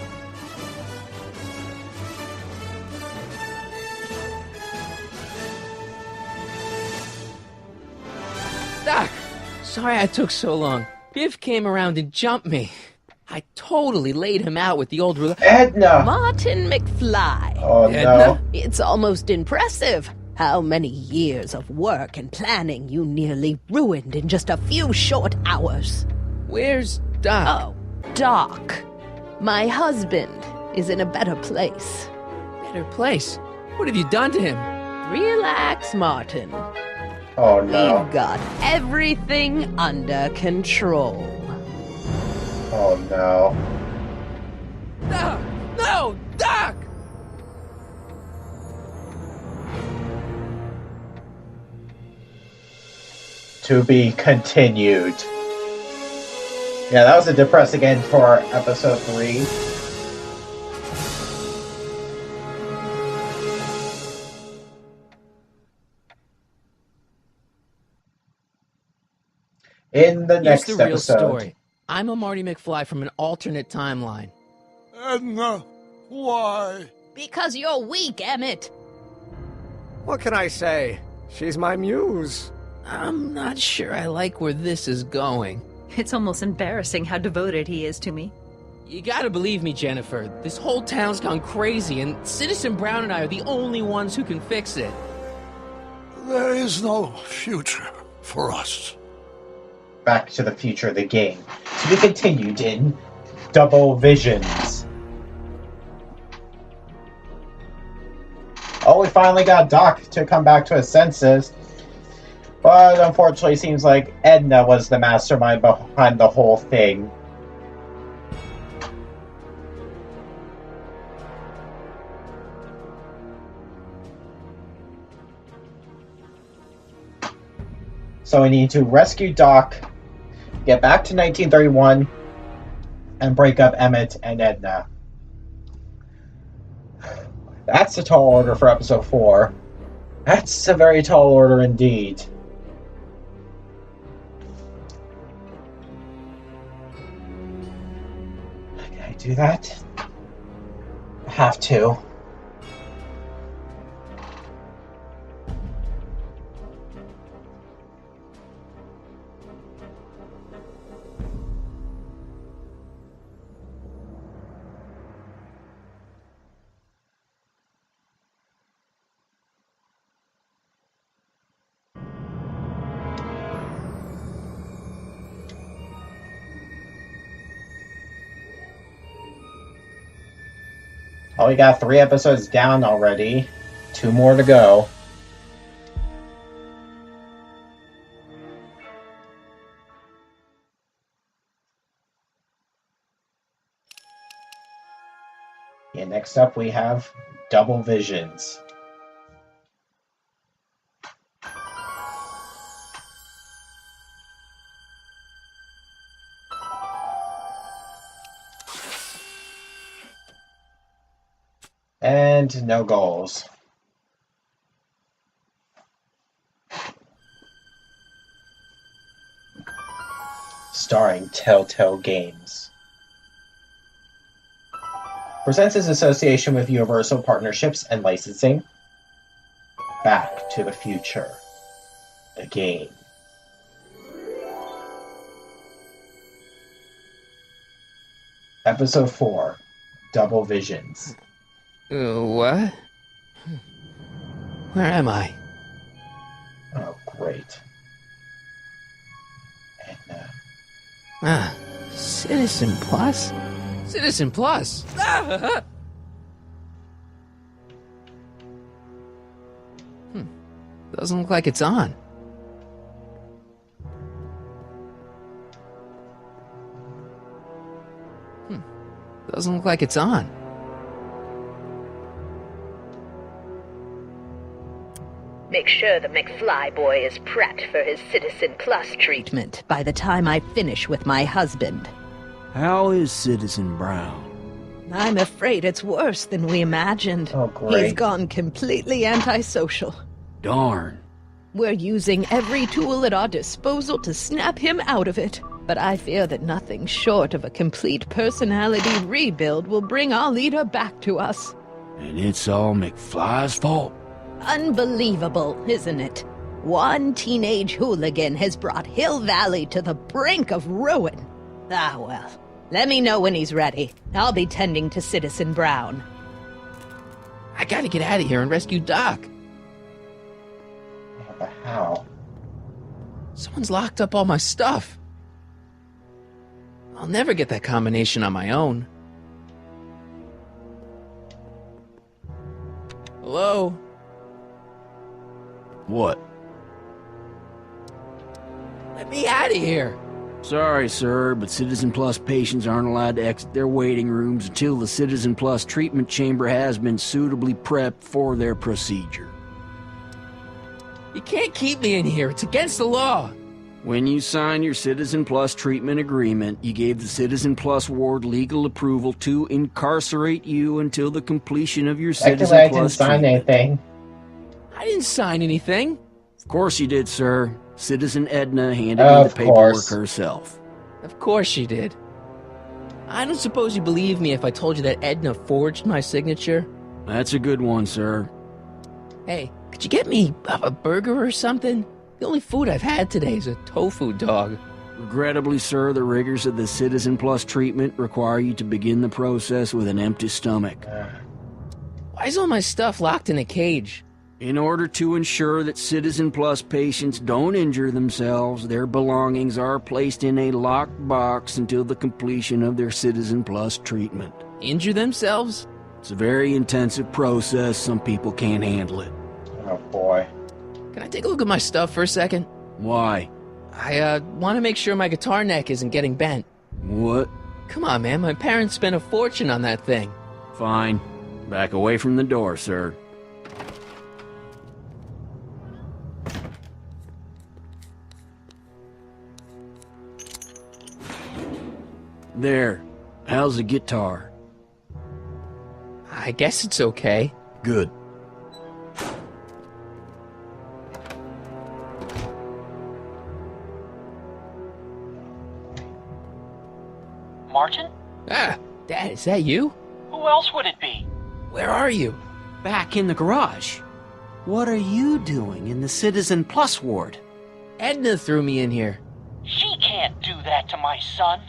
Doc, sorry I took so long. Biff came around and jumped me. I totally laid him out with the old ruler. Edna! Martin McFly. Oh, Edna? no. It's almost impressive how many years of work and planning you nearly ruined in just a few short hours. Where's Doc? Oh, Doc. My husband is in a better place. Better place? What have you done to him? Relax, Martin. Oh, no. We've got everything under control. Oh, no. Doc! No! Doc! To be continued. Yeah, that was a depressing end for episode 3. In the next Here's the real episode. story. I'm a Marty McFly from an alternate timeline. Edna, why? Because you're weak, Emmett. What can I say? She's my muse. I'm not sure I like where this is going. It's almost embarrassing how devoted he is to me. You gotta believe me, Jennifer. This whole town's gone crazy, and Citizen Brown and I are the only ones who can fix it. There is no future for us. Back to the Future, the game. To be continued in Double Visions. Oh, we finally got Doc to come back to his senses. But unfortunately, it seems like Edna was the mastermind behind the whole thing. So we need to rescue Doc, get back to 1931, and break up Emmett and Edna. That's a tall order for episode 4. That's a very tall order indeed. Can I do that? have to. Oh, we got 3 episodes down already. 2 more to go. Yeah, next up we have Double Visions. And no goals. Starring Telltale Games. Presents its association with Universal Partnerships and Licensing. Back to the Future. The game. Episode 4. Double Visions. What? Where am I? Oh, great. Edna. Ah, Citizen Plus? Citizen Plus! Ah! Doesn't look like it's on. Doesn't look like it's on. Make sure the McFly boy is prepped for his Citizen Plus treatment by the time I finish with my husband. How is Citizen Brown? I'm afraid it's worse than we imagined. Oh, great. He's gone completely antisocial. Darn. We're using every tool at our disposal to snap him out of it. But I fear that nothing short of a complete personality rebuild will bring our leader back to us. And it's all McFly's fault. Unbelievable, isn't it? One teenage hooligan has brought Hill Valley to the brink of ruin. Ah, well. Let me know when he's ready. I'll be tending to Citizen Brown. I gotta get out of here and rescue Doc. Yeah, but how? Someone's locked up all my stuff. I'll never get that combination on my own. Hello? What? Let me out of here! Sorry, sir, but Citizen Plus patients aren't allowed to exit their waiting rooms until the Citizen Plus treatment chamber has been suitably prepped for their procedure. You can't keep me in here. It's against the law. When you signed your Citizen Plus treatment agreement, you gave the Citizen Plus ward legal approval to incarcerate you until the completion of your Citizen Plus treatment. I didn't sign anything. I didn't sign anything. Of course you did, sir. Citizen Edna handed me the paperwork herself. Of course she did. I don't suppose you believe me if I told you that Edna forged my signature? That's a good one, sir. Hey, could you get me a burger or something? The only food I've had today is a tofu dog. Regrettably, sir, the rigors of the Citizen Plus treatment require you to begin the process with an empty stomach. Why is all my stuff locked in a cage? In order to ensure that Citizen Plus patients don't injure themselves, their belongings are placed in a locked box until the completion of their Citizen Plus treatment. Injure themselves? It's a very intensive process. Some people can't handle it. Oh, boy. Can I take a look at my stuff for a second? Why? I want to make sure my guitar neck isn't getting bent. What? Come on, man. My parents spent a fortune on that thing. Fine. Back away from the door, sir. There. How's the guitar? I guess it's okay. Good. Martin? Ah, Dad, is that you? Who else would it be? Where are you? Back in the garage. What are you doing in the Citizen Plus ward? Edna threw me in here. She can't do that to my son.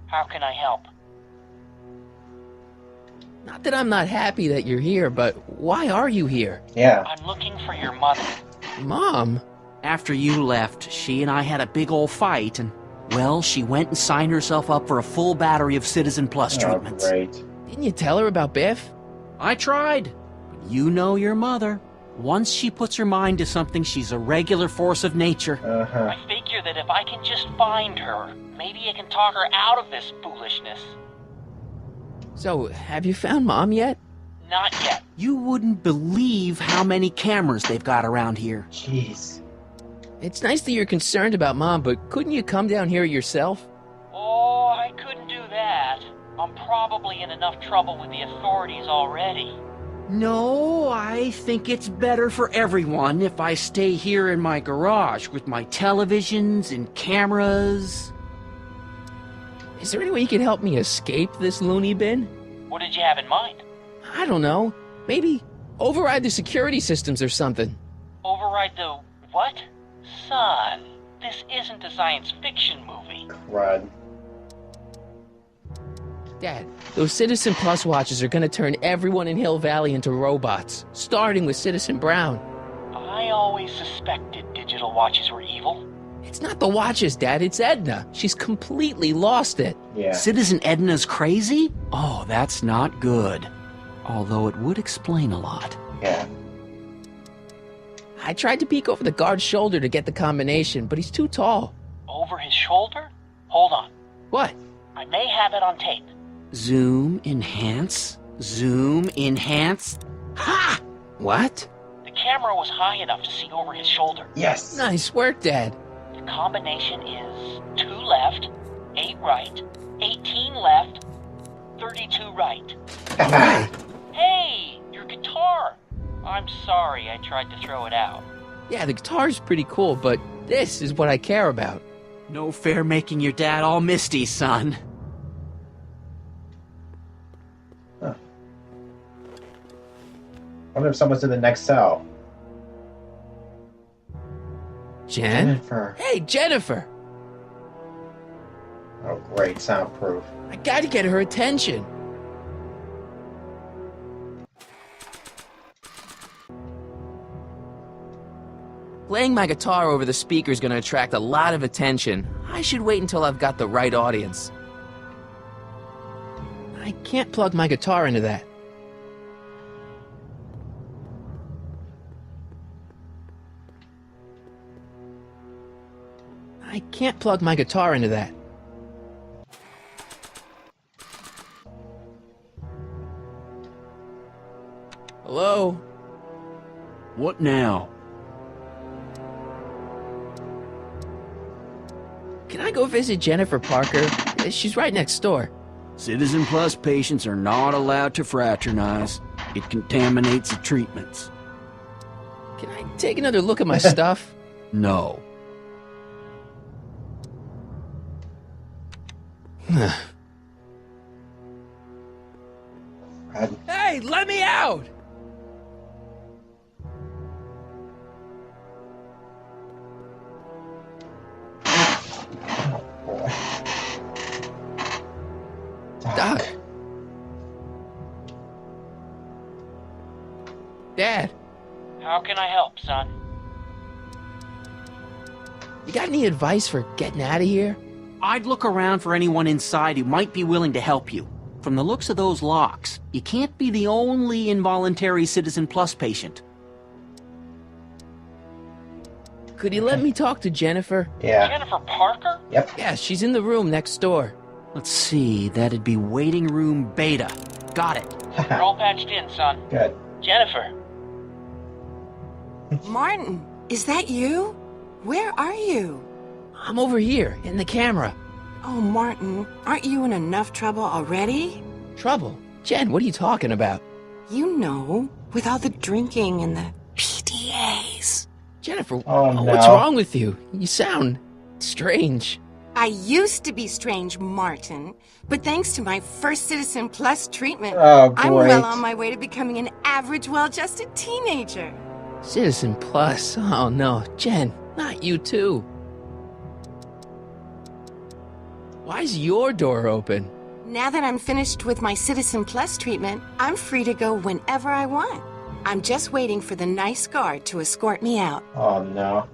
How can I help? Not that I'm not happy that you're here, but why are you here? Yeah. I'm looking for your mother. Mom? After you left, she and I had a big old fight, and, well, she went and signed herself up for a full battery of Citizen Plus treatments. Great. Didn't you tell her about Biff? I tried. But you know your mother. Once she puts her mind to something, she's a regular force of nature. I figure that if I can just find her, maybe I can talk her out of this foolishness. So, have you found Mom yet? Not yet. You wouldn't believe how many cameras they've got around here. Jeez. It's nice that you're concerned about Mom, but couldn't you come down here yourself? Oh, I couldn't do that. I'm probably in enough trouble with the authorities already. No, I think it's better for everyone if I stay here in my garage with my televisions and cameras. Is there any way you can help me escape this loony bin? What did you have in mind? I don't know. Maybe override the security systems or something. Override the what? Son, this isn't a science fiction movie. Run. Dad, those Citizen Plus watches are gonna turn everyone in Hill Valley into robots, starting with Citizen Brown. I always suspected digital watches were evil. It's not the watches, Dad, it's Edna. She's completely lost it. Yeah. Citizen Edna's crazy? Oh, that's not good. Although it would explain a lot. Yeah. I tried to peek over the guard's shoulder to get the combination, but he's too tall. Over his shoulder? Hold on. What? I may have it on tape. Zoom, enhance, zoom, enhance. Ha! What? The camera was high enough to see over his shoulder. Yes. Nice work, Dad. The combination is 2 left, 8 right, 18 left, 32 right. Alright. Hey, your guitar! I'm sorry I tried to throw it out. Yeah, the guitar's pretty cool, but this is what I care about. No fair making your dad all misty, son. Huh. I wonder if someone's in the next cell. Jen? Jennifer. Hey, Jennifer! Oh, great. Soundproof. I gotta get her attention. Playing my guitar over the speaker is gonna attract a lot of attention. I should wait until I've got the right audience. I can't plug my guitar into that. I can't plug my guitar into that. Hello? What now? Can I go visit Jennifer Parker? She's right next door. Citizen Plus patients are not allowed to fraternize. It contaminates the treatments. Can I take another look at my stuff? No. Hey, let me out! Doc. Dad. How can I help, son? You got any advice for getting out of here? I'd look around for anyone inside who might be willing to help you. From the looks of those locks, you can't be the only involuntary Citizen Plus patient. Could you let me talk to Jennifer? Yeah. Jennifer Parker? Yep. Yeah, she's in the room next door. Let's see, that'd be waiting room beta. Got it. You're all patched in, son. Good. Jennifer. Martin, is that you? Where are you? I'm over here, in the camera. Oh, Martin, aren't you in enough trouble already? Trouble? Jen, what are you talking about? You know, with all the drinking and the PDAs. Jennifer, Oh, no. what's wrong with you? You sound strange. I used to be strange, Martin, but thanks to my first Citizen Plus treatment, Oh, I'm great. well on my way to becoming an average, well-adjusted teenager. Citizen Plus? Oh no, Jen, not you too. Why's your door open? Now that I'm finished with my Citizen Plus treatment, I'm free to go whenever I want. I'm just waiting for the nice guard to escort me out. Oh no.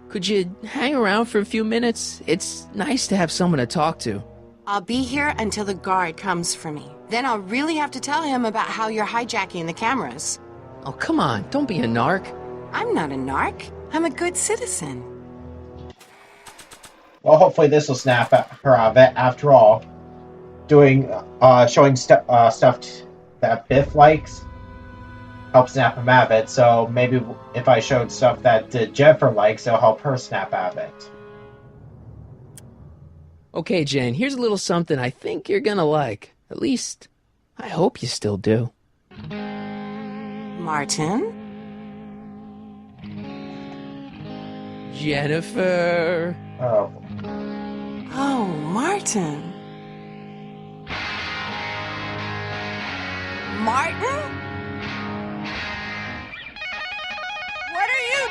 Could you hang around for a few minutes? It's nice to have someone to talk to. I'll be here until the guard comes for me. Then I'll really have to tell him about how you're hijacking the cameras. Oh, come on, don't be a narc. I'm not a narc. I'm a good citizen. Well, hopefully this will snap her out of it. After all, showing stuff that Biff likes helps snap him out of it. So maybe if I showed stuff that Jennifer likes, it'll help her snap out of it. Okay, Jen, here's a little something I think you're gonna like. At least, I hope you still do. Martin? Jennifer. Oh. Oh, Martin. Martin? What are you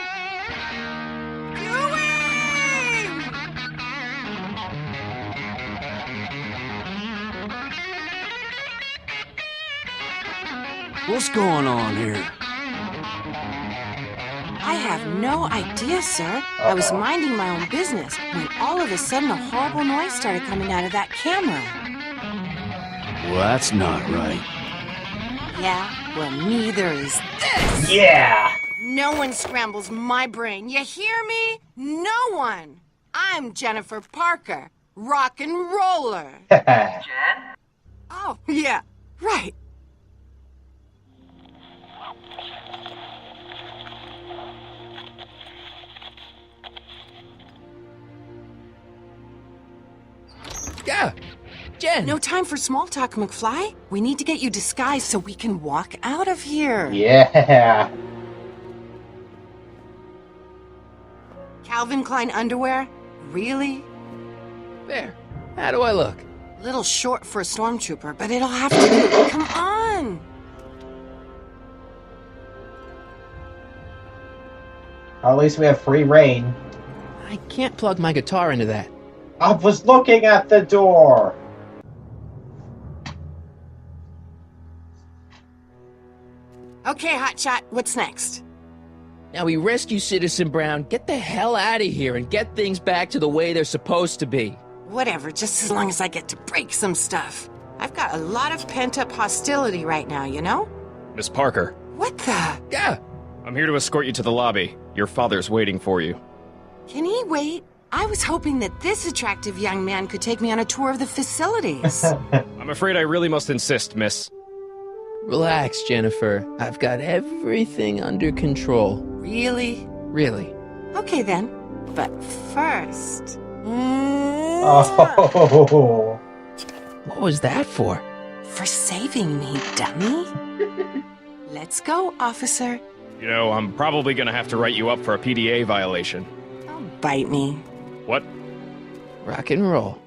doing? What's going on here? I have no idea, sir. I was minding my own business when all of a sudden a horrible noise started coming out of that camera. Well, that's not right. Yeah, well, neither is this. Yeah! No one scrambles my brain. You hear me? No one. I'm Jennifer Parker, rock and roller. Jen? Oh, yeah, right. Yeah, Jen. No time for small talk, McFly. We need to get you disguised so we can walk out of here. Yeah. Calvin Klein underwear? Really? There. How do I look? Little short for a stormtrooper, but it'll have to be. Come on! At least we have free reign. I can't plug my guitar into that. I was looking at the door. Okay, Hotshot, what's next? Now we rescue Citizen Brown, get the hell out of here, and get things back to the way they're supposed to be. Whatever, just as long as I get to break some stuff. I've got a lot of pent-up hostility right now, you know? Miss Parker. What the? Yeah. I'm here to escort you to the lobby. Your father's waiting for you. Can he wait? I was hoping that this attractive young man could take me on a tour of the facilities. I'm afraid I really must insist, miss. Relax, Jennifer. I've got everything under control. Really? Really. Okay then. But first... Oh. What was that for? For saving me, dummy. Let's go, officer. You know, I'm probably gonna have to write you up for a PDA violation. Bite me. What? Rock and roll.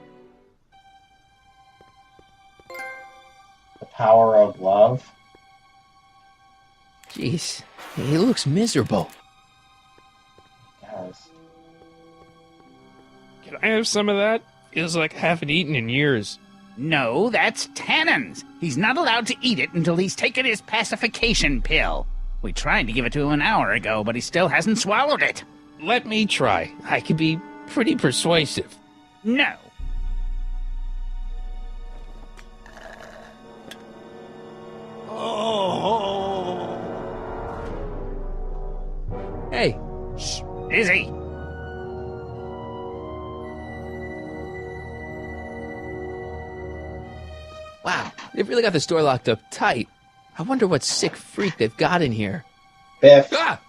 The power of love. Jeez, he looks miserable. Yes. Can I have some of that? Feels like I haven't eaten in years. No, that's Tannen's. He's not allowed to eat it until he's taken his pacification pill. We tried to give it to him an hour ago, but he still hasn't swallowed it. Let me try. I could be pretty persuasive. No. Oh. Hey. Shh. Izzy. Wow, they've really got the store locked up tight. I wonder what sick freak they've got in here. Biff. Ah!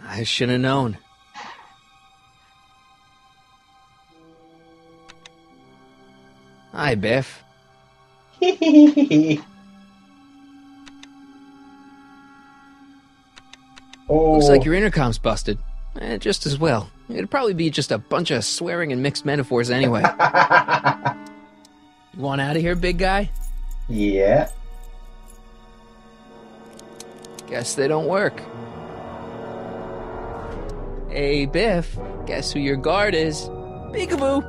I should have known. Hi, Biff. Oh. Looks like your intercom's busted. Just as well. It'd probably be just a bunch of swearing and mixed metaphors anyway. You want out of here, big guy? Yeah. Guess they don't work. Hey, Biff, guess who your guard is? Peekaboo!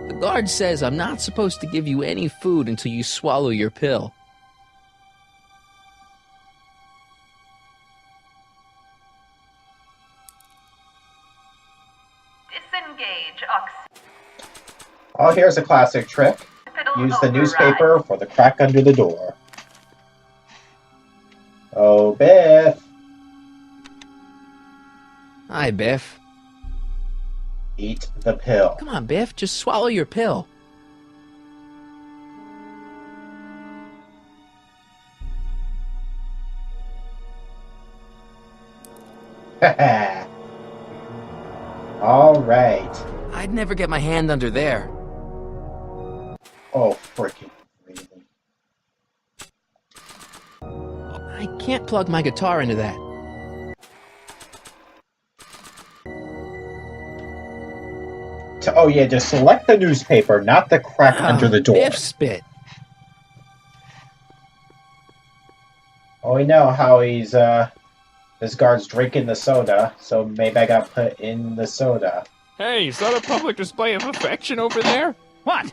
The guard says I'm not supposed to give you any food until you swallow your pill. Disengage, Oh, here's a classic trick. Use the newspaper for the crack under the door. Oh, Biff. Hi, Biff. Eat the pill. Come on, Biff, just swallow your pill. All right. I'd never get my hand under there. Oh, freaking really? I can't plug my guitar into that. Oh yeah, just select the newspaper, not the crack under the door. Biff spit. Oh, we know how he's, this guard's drinking the soda, so maybe I got put in the soda. Hey, is that a public display of affection over there? What?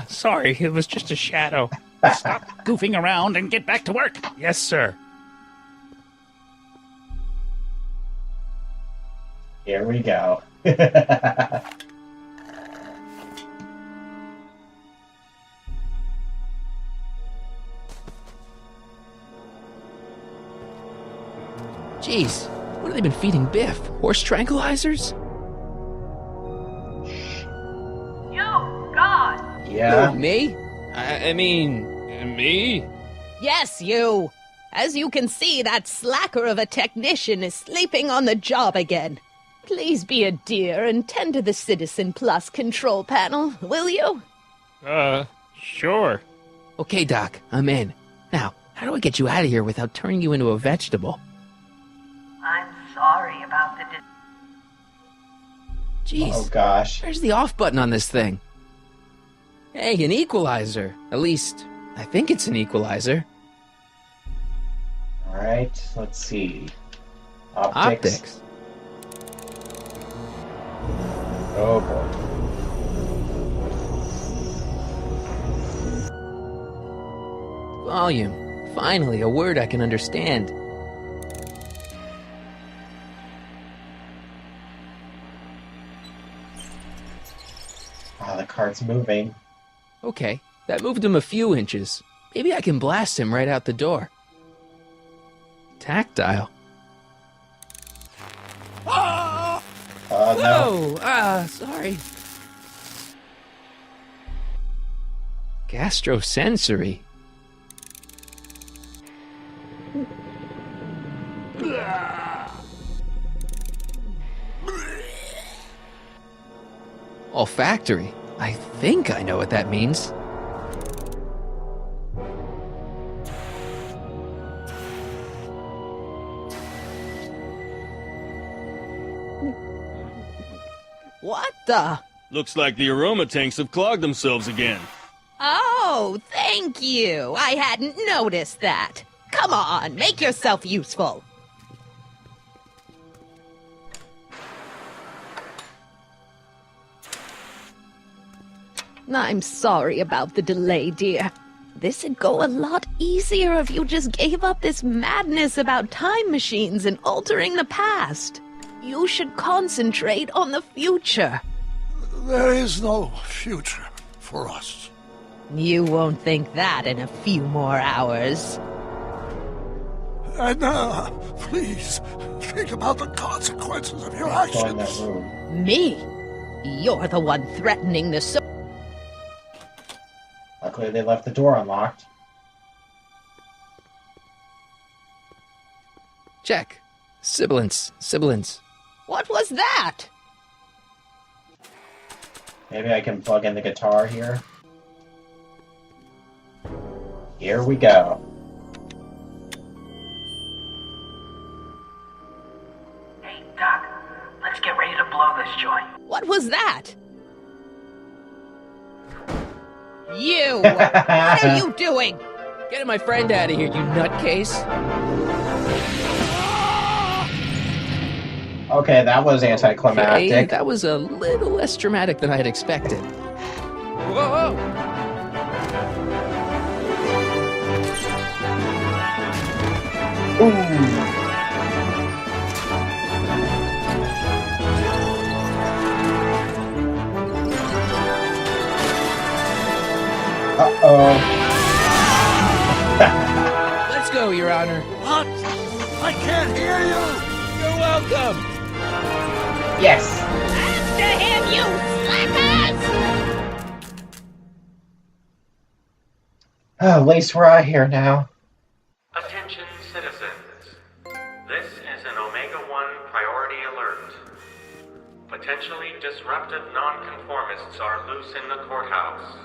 Sorry, it was just a shadow. Stop goofing around and get back to work. Yes, sir. Here we go. Jeez, what have they been feeding Biff? Horse tranquilizers? You, God! Yeah. Who, me? I mean, me? Yes, you. As you can see, that slacker of a technician is sleeping on the job again. Please be a dear and tend to the Citizen Plus control panel, will you? Sure. Okay, Doc, I'm in. Now, how do I get you out of here without turning you into a vegetable? I'm sorry about the Jeez. Oh gosh. Where's the off button on this thing? Hey, an equalizer. At least, I think it's an equalizer. Alright, let's see. Optics. Oh boy. Volume. Finally, a word I can understand. Oh, the card's moving. Okay, that moved him a few inches. Maybe I can blast him right out the door. Tactile. No. Whoa! Sorry. Gastrosensory. Olfactory. I think I know what that means. What the? Looks like the aroma tanks have clogged themselves again. Oh, thank you. I hadn't noticed that. Come on, make yourself useful. I'm sorry about the delay, dear. This'd go a lot easier if you just gave up this madness about time machines and altering the past. You should concentrate on the future. There is no future for us. You won't think that in a few more hours. Edna, please, think about the consequences of your actions. Me? You're the one threatening the Luckily they left the door unlocked. Check. Sibilance. What was that? Maybe I can plug in the guitar here. Here we go. Hey, Doc, let's get ready to blow this joint. What was that? You! What are you doing? Getting my friend out of here, you nutcase. Okay, that was anticlimactic. Okay, that was a little less dramatic than I had expected. Whoa! Ooh. Uh-oh. Let's go, Your Honor. What? I can't hear you! You're welcome! Yes! After him, you slackers! At least we're out here now. Attention citizens. This is an Omega-1 priority alert. Potentially disruptive nonconformists are loose in the courthouse.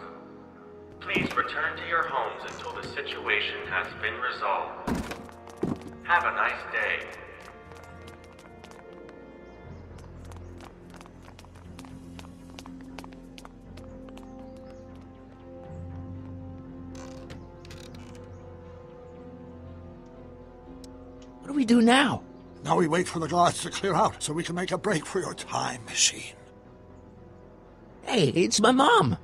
Please return to your homes until the situation has been resolved. Have a nice day. What do we do now? Now we wait for the guards to clear out so we can make a break for your time machine. Hey, it's my mom.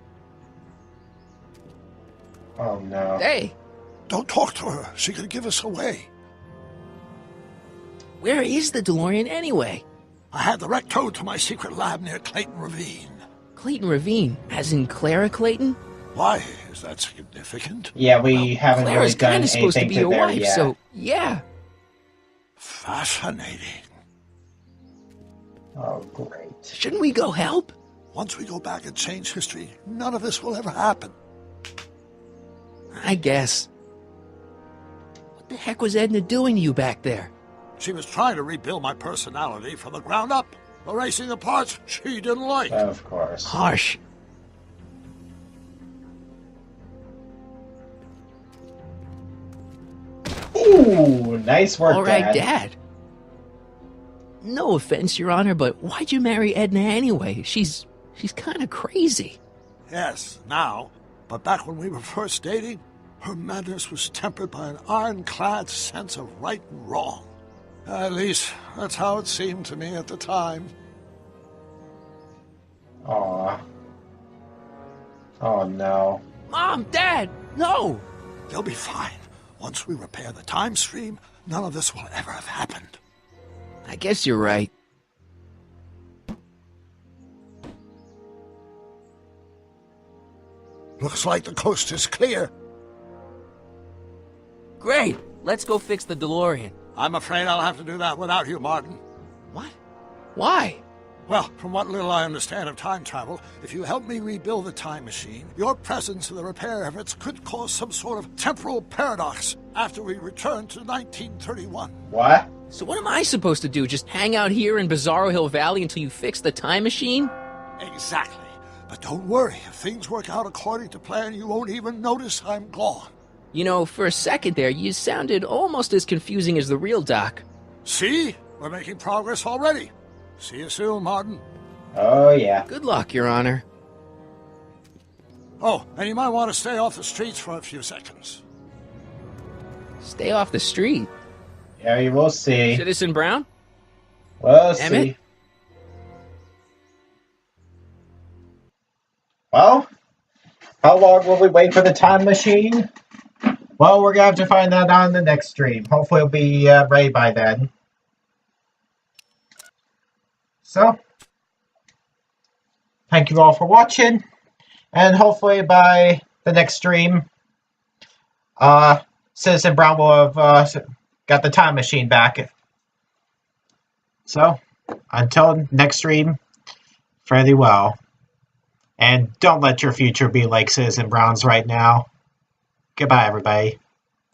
Oh, no. Hey. Don't talk to her. She could give us away. Where is the DeLorean anyway? I had the wreck towed to my secret lab near Clayton Ravine. Clayton Ravine? As in Clara Clayton? Why? Is that significant? Yeah, we haven't Clara's really done kind of supposed to anything be to your there wife, yet. so yeah. Fascinating. Oh, great. Shouldn't we go help? Once we go back and change history, none of this will ever happen. I guess. What the heck was Edna doing to you back there? She was trying to rebuild my personality from the ground up, erasing the parts she didn't like. Of course. Harsh. Ooh, nice work, All right, Dad. Dad. No offense, Your Honor, but why'd you marry Edna anyway? She's kind of crazy. Yes, now. But back when we were first dating, her madness was tempered by an ironclad sense of right and wrong. At least, that's how it seemed to me at the time. Aw. Oh, no. Mom, Dad, no! They'll be fine. Once we repair the time stream, none of this will ever have happened. I guess you're right. Looks like the coast is clear. Great! Let's go fix the DeLorean. I'm afraid I'll have to do that without you, Martin. What? Why? Well, from what little I understand of time travel, if you help me rebuild the time machine, your presence in the repair efforts could cause some sort of temporal paradox after we return to 1931. What? So what am I supposed to do? Just hang out here in Bizarro Hill Valley until you fix the time machine? Exactly. But don't worry, if things work out according to plan, you won't even notice I'm gone. You know, for a second there, you sounded almost as confusing as the real Doc. See? We're making progress already. See you soon, Martin. Oh, yeah. Good luck, Your Honor. Oh, and you might want to stay off the streets for a few seconds. Stay off the street? Yeah, you will see. Citizen Brown? We'll Emmett? see. Well, how long will we wait for the time machine? Well, we're going to have to find that on the next stream. Hopefully it'll be ready by then. So, thank you all for watching. And hopefully by the next stream, Citizen Brown will have got the time machine back. So, until next stream, fairly well. And don't let your future be like Citizen Brown's right now. Goodbye, everybody.